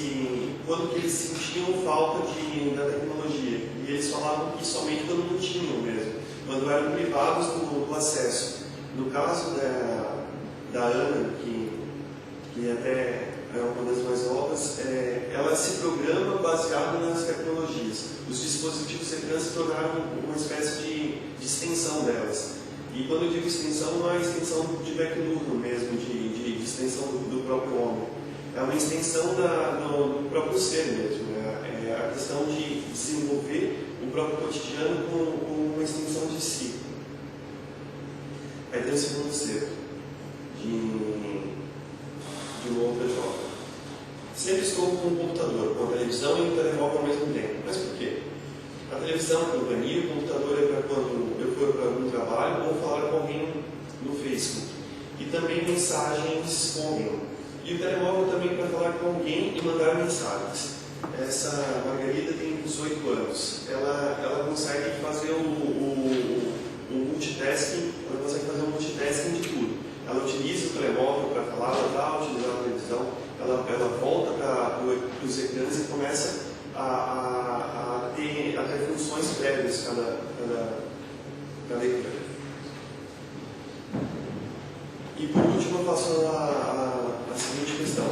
[SPEAKER 10] quando que eles sentiam falta da tecnologia. E eles falavam que somente quando não tinham mesmo, quando eram privados do acesso. No caso da Ana, que até é uma das mais novas, ela se programa baseado nas tecnologias. Os dispositivos ecrãs se tornaram uma espécie de extensão delas. E quando eu digo extensão, não é extensão de backloop mesmo, de extensão do próprio homem. É uma extensão do próprio ser mesmo. É a questão de desenvolver o próprio cotidiano como uma extensão de si. Aí tem o segundo ser de uma outra jovem. Sempre estou com um computador, com a televisão e o telemóvel ao mesmo tempo. Mas por quê? A televisão é companhia, o computador é para quando eu for para algum trabalho ou falar com alguém no Facebook. E também mensagens com alguém. E o telemóvel também para falar com alguém e mandar mensagens. Essa Margarida tem 18 anos. Ela consegue fazer o multitasking, ela consegue fazer um multitasking de tudo. Ela utiliza o telemóvel para falar, ela está utilizando a televisão, ela volta para os ecrãs e começa a ter funções prévias cada ecrã. E por último eu faço a seguinte questão: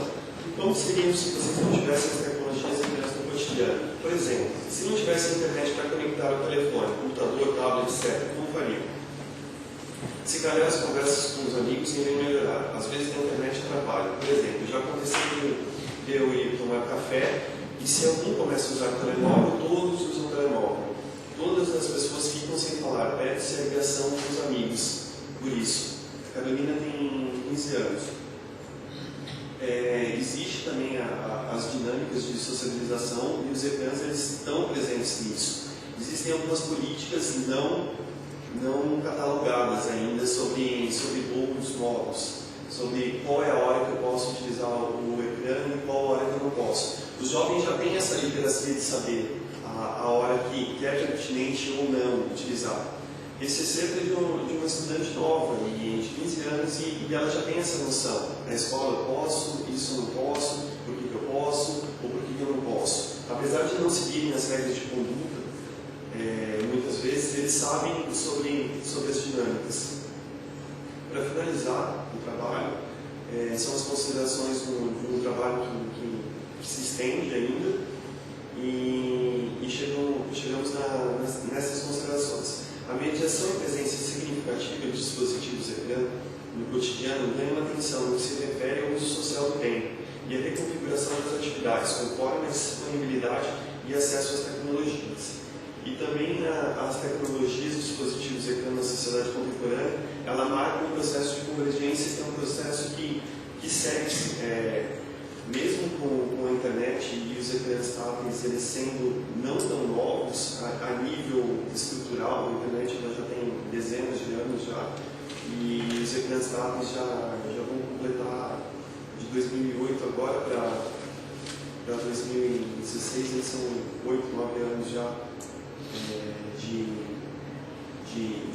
[SPEAKER 10] como seria se vocês não tivessem as tecnologias no cotidiano? cotidiano. Por exemplo, se não tivesse internet para conectar o telefone, computador, tablet, etc., como faria? Se calhar as conversas com os amigos iriam melhorar. Às vezes a internet atrapalha. Por exemplo, já aconteceu de eu ir tomar café e se algum começa a usar o telemóvel, todos usam o telemóvel. Todas as pessoas ficam sem falar, perde-se a ligação com os amigos. Por isso, a Carolina tem 15 anos. Existe também as dinâmicas de socialização e os ecrãs eles estão presentes nisso. Existem algumas políticas não catalogadas ainda sobre outros modos, sobre qual é a hora que eu posso utilizar o ecrã e qual a hora que eu não posso. Os jovens já têm essa literacia de saber a hora que é pertinente ou não utilizar. Esse é sempre de uma estudante nova, de 15 anos, e ela já tem essa noção. Na escola eu posso, isso eu não posso, por que eu posso, ou por que eu não posso. Apesar de não seguirem as regras de conduta, muitas vezes eles sabem sobre as dinâmicas. Para finalizar o trabalho, são as considerações do trabalho que se estende ainda, e chegamos nessas considerações. A mediação e presença significativa de dispositivos ecrã no cotidiano ganha uma atenção no que se refere ao uso social do tempo e a reconfiguração das atividades, conforme a disponibilidade e acesso às tecnologias. E também as tecnologias e dispositivos ecrã na sociedade contemporânea, ela marca um processo de convergência, que é um processo que segue-se. Mesmo com a internet e os ecrãs táteis eles sendo não tão novos a nível estrutural, a internet ela já tem dezenas de anos já, e os ecrãs táteis já vão completar de 2008 agora para 2016, eles são 8, 9 anos já de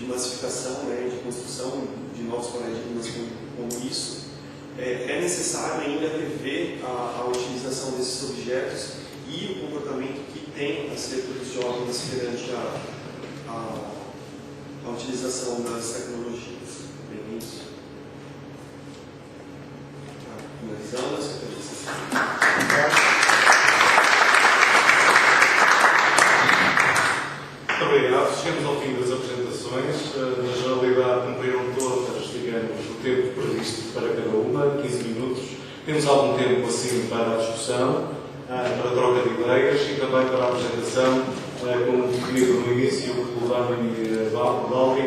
[SPEAKER 10] massificação, de construção de novos paradigmas como isso. É necessário ainda rever a utilização desses objetos e o comportamento que tem acerca dos jovens perante a utilização das tecnologias. Bem, isso. Finalizando as referências.
[SPEAKER 1] Muito obrigado. Chegamos ao fim das apresentações. Na generalidade, cumpriram todas, digamos, o tempo previsto para cada uma, 15 minutos. Temos algum tempo assim para a discussão, para a troca de ideias e também para a apresentação, como definido no início pelo Dani Baldi,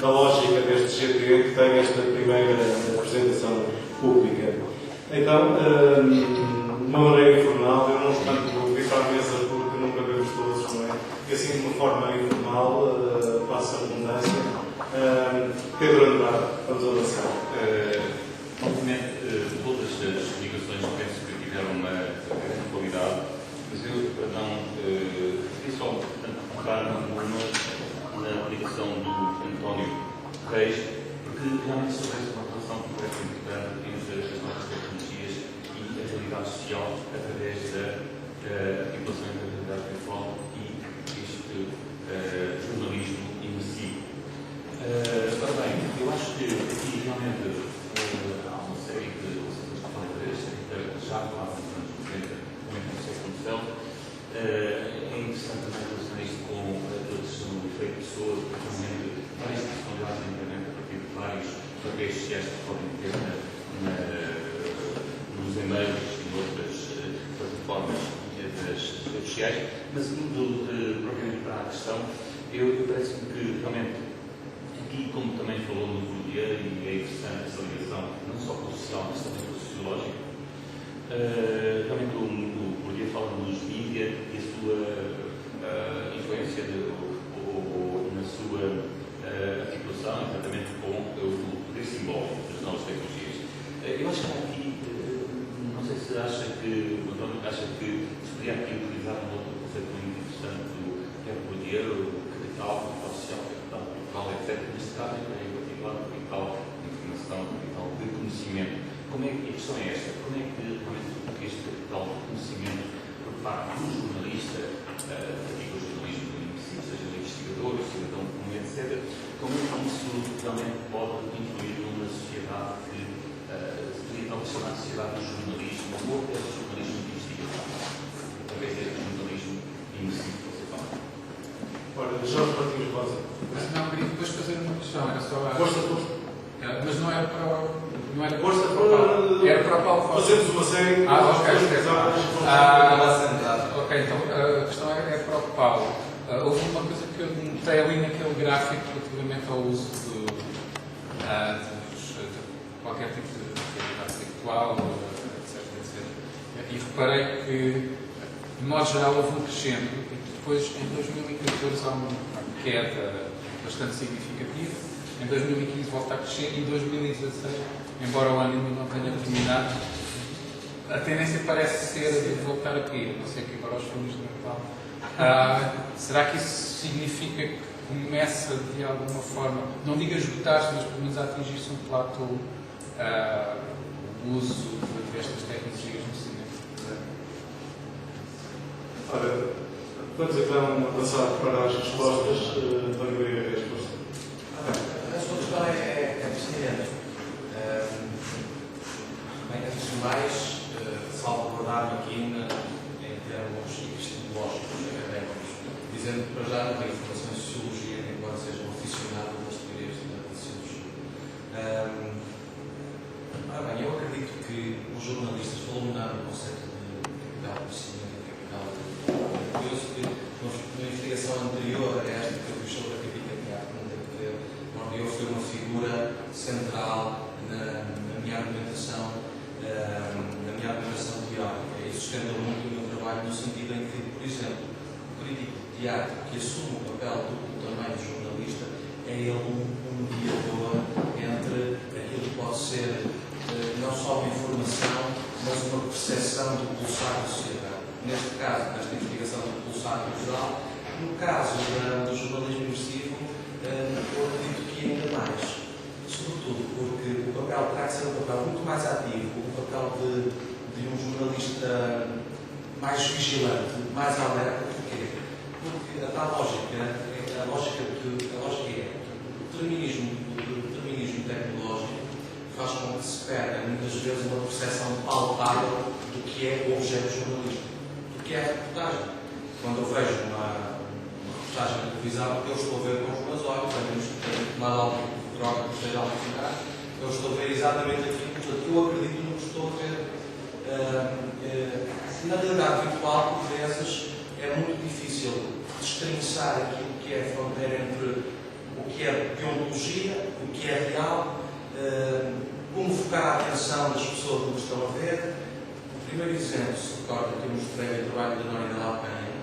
[SPEAKER 1] da lógica deste GT que tem esta primeira apresentação pública. Então, de uma maneira informal, eu não espanto vir para a mesa porque nunca vemos todos, não é? E assim, de uma forma informal, passa a redundância. Pedro Andrade, vamos avançar.
[SPEAKER 11] Obviamente, todas as ligações penso que tiveram uma grande qualidade, mas eu, para não queria só focar na ligação do António Reis, porque realmente estabelece uma relação muito importante entre as novas tecnologias e a realidade social através da articulação entre a realidade virtual e este jornalismo imersivo. Ora bem, eu acho que aqui realmente há uma série de concepções que falam já lá nos anos 90, também com essa produção. É interessante também relacionar isto com a tradução do efeito de pessoas, porque realmente várias personalidades na internet a partir de vários papéis sociais que podem ter nos e-mails e outras plataformas das redes sociais. Mas indo propriamente para a questão, eu parece-me que realmente aqui, como também falou no dia, e é interessante essa ligação, não só com o social, mas também com o sociológico, realmente o dia fala dos mídias e a sua influência na sua articulação, exatamente com o poder simbólico das novas tecnologias. Eu acho que aqui, não sei se acha que, o António acha que se podia aqui utilizar um outro conceito muito interessante do que é o poder, o capital social, etc. Neste caso, em particular, o capital de informação, o capital de conhecimento. Como é que a questão é esta? Como é que realmente este capital de conhecimento, por parte do jornalista, o jornalismo seja investigador, cidadão comum, etc., como é que isso realmente pode influir numa sociedade que se podia talvez chamar de sociedade do jornalismo, ou até do jornalismo investigativo? talvez este jornalismo imersivo que você fala.
[SPEAKER 1] Ora, Jorge Martins Rosa.
[SPEAKER 2] Mas não, queria depois fazer uma questão, era só a...
[SPEAKER 1] Força, força.
[SPEAKER 2] Mas não era para o... Não era
[SPEAKER 1] Força,
[SPEAKER 2] para o Paulo. Era para o Paulo Fox.
[SPEAKER 1] Fazemos uma série.
[SPEAKER 2] Ok, então a questão é para o Paulo. Houve uma coisa que eu notei ali naquele gráfico relativamente ao uso de qualquer tipo de atividade intelectual, etc. E reparei que, de modo geral, houve um crescendo e depois, em 2014, há uma queda bastante significativa. Em 2015 volta a crescer e em 2016, embora o ano ainda não tenha terminado, a tendência parece ser de voltar a cair. Não sei que agora os filmes de Natal. Será que isso significa que começa de alguma forma, não digo a esgotar-se, mas pelo menos a atingir-se um platô o uso destas tecnologias no cinema?
[SPEAKER 1] Ora, vamos então passar para as respostas. Dona Maria Reis, por favor.
[SPEAKER 12] A sua questão é pertinente. Bem, antes de mais, salvaguardar-me aqui em termos epistemológicos, académicos, dizendo que para já não tenho formação em Sociologia, embora seja um aficionado das teorias da Sociologia. Ora bem, eu acredito que os jornalistas, falou-me no conceito de capital de conhecimento e capital de... Eu penso que na investigação anterior a esta que eu fiz sobre a crítica de arte, não tem que ver, onde eu fui uma figura central na minha argumentação teórica. E isso sustenta muito o meu trabalho no sentido em que, por exemplo, o crítico de teatro que assume o papel duplo também de jornalista é ele um mediador entre aquilo que pode ser não só uma informação, mas uma percepção do pulsar da sociedade. Neste caso, nesta investigação do pulsar cultural, no caso do jornalismo imersivo, eu acredito que ainda mais. Sobretudo porque o papel terá que ser um papel muito mais ativo, o papel de um jornalista mais vigilante, mais alerta. Porquê? Porque a tal lógica é o determinismo tecnológico faz com que se perda muitas vezes uma percepção palpável do que é o objeto jornalístico, do que é a reportagem. Quando eu vejo uma reportagem na televisão, eu estou a ver com os meus olhos, tenho tomado algum droga que esteja a alucinar, eu estou a ver exatamente aquilo. Portanto, eu acredito no que estou a ver. Na realidade virtual, por vezes, é muito difícil destrinçar aquilo que é a fronteira entre o que é deontologia, o que é real, como focar a atenção das pessoas no que estão a ver. O primeiro exemplo, se recorda, que eu mostrei o trabalho da Nora de la Penha.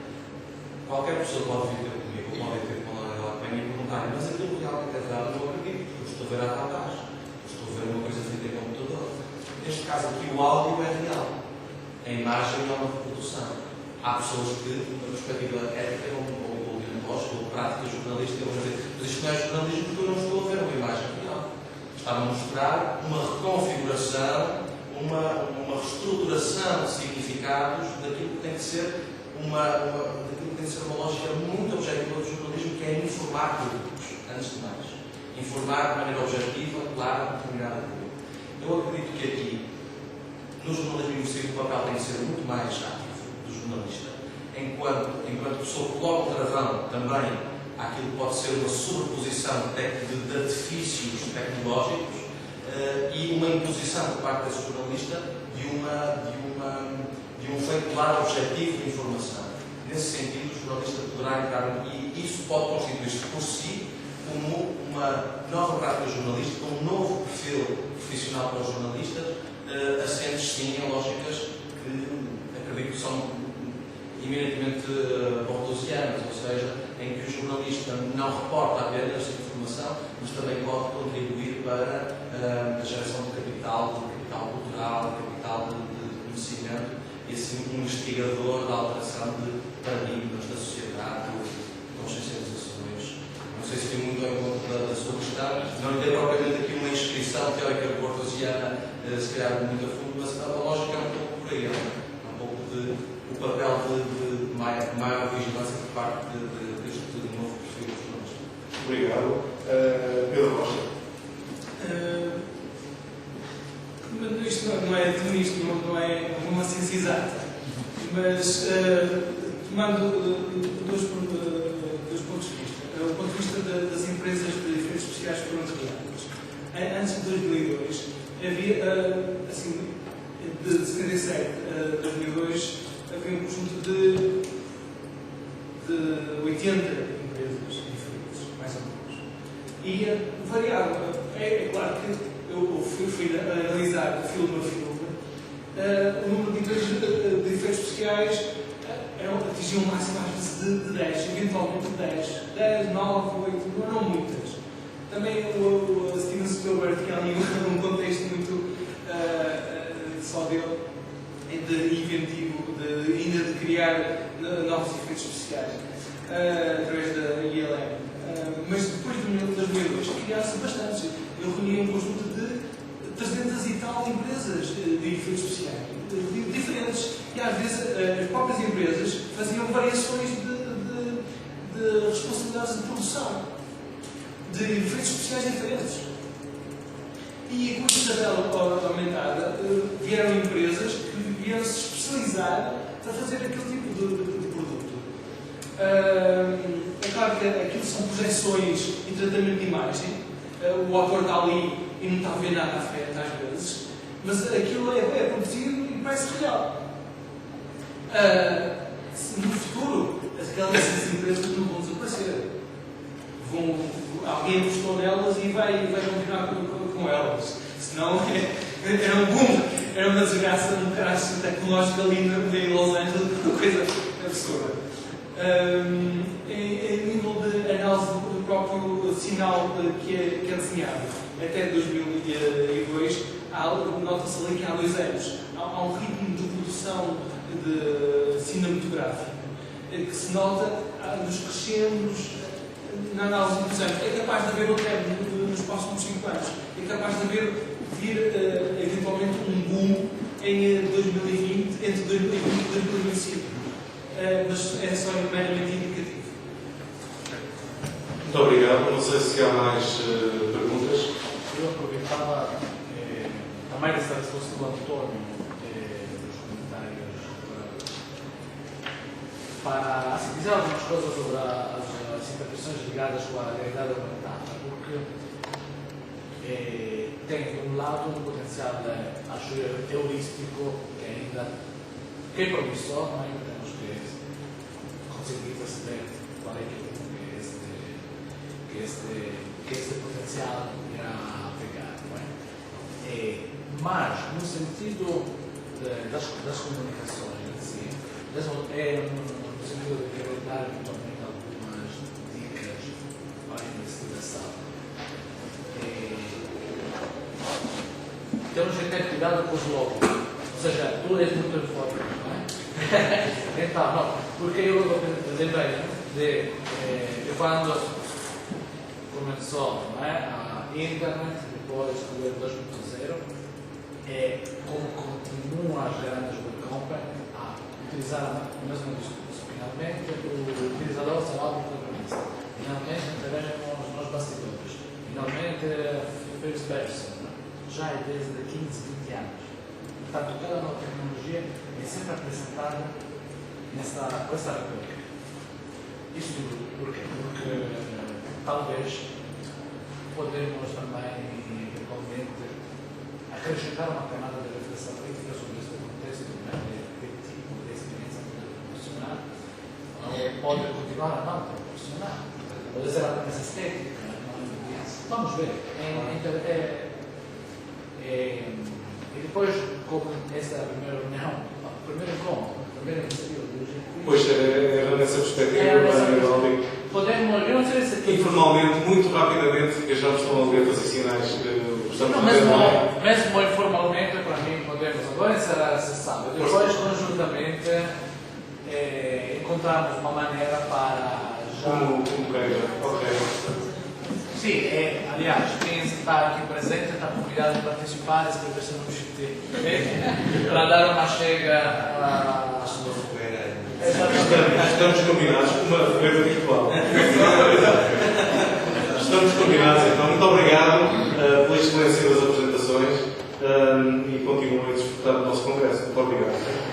[SPEAKER 12] Qualquer pessoa pode vir ter comigo, ou pode vir com a Nora de la Penha e perguntar, mas aquilo realmente é verdade, eu não acredito, porque eu estou a ver a rapaz, estou a ver uma coisa feita em computador. Neste caso aqui, o áudio é real, a imagem é uma reprodução. Há pessoas que, na perspectiva ética ou deontológica ou prática jornalística, vão dizer, mas isto não é jornalismo porque eu não estou a ver uma imagem real. Estava a mostrar uma reconfiguração, uma reestruturação de significados daquilo que tem que ser uma lógica muito objetiva do jornalismo, que é informar públicos, antes de mais. Informar de maneira objetiva, clara, determinada público. Eu acredito que aqui, no jornalismo imersivo, o papel tem que ser muito mais ativo do jornalista, enquanto pessoa coloca o travão também àquilo que pode ser uma sobreposição de artifícios tecnológicos e uma imposição por parte desse jornalista de um veicular objetivo de informação. Nesse sentido, o jornalista poderá entrar, e isso pode constituir-se por si como uma nova prática jornalística, um novo perfil profissional para os jornalistas, assentes sim em lógicas que acredito que são eminentemente bortosianas, ou seja, em que o jornalista não reporta apenas a informação, mas também pode contribuir para a geração de capital cultural, de capital de conhecimento, e assim um investigador da alteração de paradigmas da sociedade, de consciencializações. Não sei se tem muito ao encontro da sua questão, não tem propriamente aqui uma inscrição teórica bortosiana, se calhar muito a fundo, mas a lógica é um pouco por aí, é um pouco o papel de maior vigilância por parte deste novo perfil de jornalista.
[SPEAKER 1] Obrigado. Pedro Rocha.
[SPEAKER 8] Isto não é determinístico, não é uma ciência exata. tomando dois pontos de vista. O ponto de vista das empresas de efeitos especiais que foram criadas. Antes de 2002, havia, assim, de 77 a 2002, havia um conjunto de 80 empresas diferentes, mais ou menos. E variava. É claro que eu fui analisar filme a filme, o número de empresas de efeitos especiais atingiam um máximo às vezes de 10, eventualmente 10, 9, 8, não eram muitas. Também o Steven Spielberg tinha ali um contexto muito só dele, de inventivo, ainda de criar novos efeitos especiais através da ILM. Mas depois de 2002 criaram-se bastantes. Eu reuni um conjunto de 300 e tal empresas de efeitos especiais, diferentes. E às vezes as próprias empresas faziam variações de responsabilidades de produção, de efeitos especiais diferentes. E com esta tabela aumentada, vieram empresas que vieram se especializar para fazer aquele tipo de produto. É claro que aquilo são projeções e tratamento de imagem. O autor está ali e não está a ver nada à frente às vezes, mas aquilo é produzido e parece real. No futuro, aquelas empresas não vão desaparecer. Alguém apostou nelas e vai continuar com elas. Senão era um boom, era uma desgraça, um crash tecnológico ali em Los Angeles, uma coisa absurda. Em nível de análise do próprio sinal que é desenhado, até 2002, nota-se ali que há 2 anos, há um ritmo de evolução cinematográfico que se nota nos crescendos na análise dos anos. É capaz de haver outro nos próximos 5 anos. É capaz de vir eventualmente um boom em 2020, entre 2020 e 2025. Mas é só meramente indicativo.
[SPEAKER 1] Muito obrigado. Não sei se há mais perguntas.
[SPEAKER 9] Eu aproveitava também essa resposta do António dos comentários para assim, dizer algumas coisas sobre as interpretações ligadas com a realidade aumentada, porque tem de um lado um potencial, acho eu, heurístico que ainda é promissor, mas ainda temos que conseguir perceber qual é que este potencial irá pegar. Não é? Mas, no sentido das comunicações em si, no sentido de querer dar eventualmente algumas dicas para a investigação, temos que ter cuidado com os logos. Ou seja, tu és muito informe, não é? Então, não, porque eu lembrei de quando começou, não é, a internet, depois do web 2.0, como continuam as grandes web companies a utilizar o mesmo discurso. Finalmente, o utilizador será o protagonista. Finalmente, teremos nos bastidores. Finalmente, vice-versa. Já é desde 15, 20 anos. Portanto, cada nova tecnologia é sempre apresentada com esta retórica. Isso por quê? Porque talvez podemos também, eventualmente, acrescentar uma camada de reflexão crítica sobre este contexto, de tipo de experiência pode proporcionar, pode continuar a não proporcionar, pode ser apenas estética, vamos ver. E depois, como esta é a primeira reunião, o primeiro encontro, a primeira iniciativa do GFI.
[SPEAKER 1] Pois, era nessa perspectiva,
[SPEAKER 9] podemos, eu não sei se aqui.
[SPEAKER 1] Informalmente, muito rapidamente, porque já me estão a ler os sinais que estamos
[SPEAKER 9] não,
[SPEAKER 1] a ver.
[SPEAKER 9] mesmo informalmente, para mim, podemos agora encerrar essa sala. Depois, conjuntamente, encontrarmos uma maneira para já.
[SPEAKER 1] Como queira, ok.
[SPEAKER 9] Sim, aliás, quem está aqui presente está convidado a participar, escrever-se no GT, para dar uma chega à sua fogueira.
[SPEAKER 1] Estamos combinados com uma fogueira virtual. Estamos combinados, então. Muito obrigado pela excelência das apresentações e continuem a desfrutar do nosso congresso. Muito obrigado.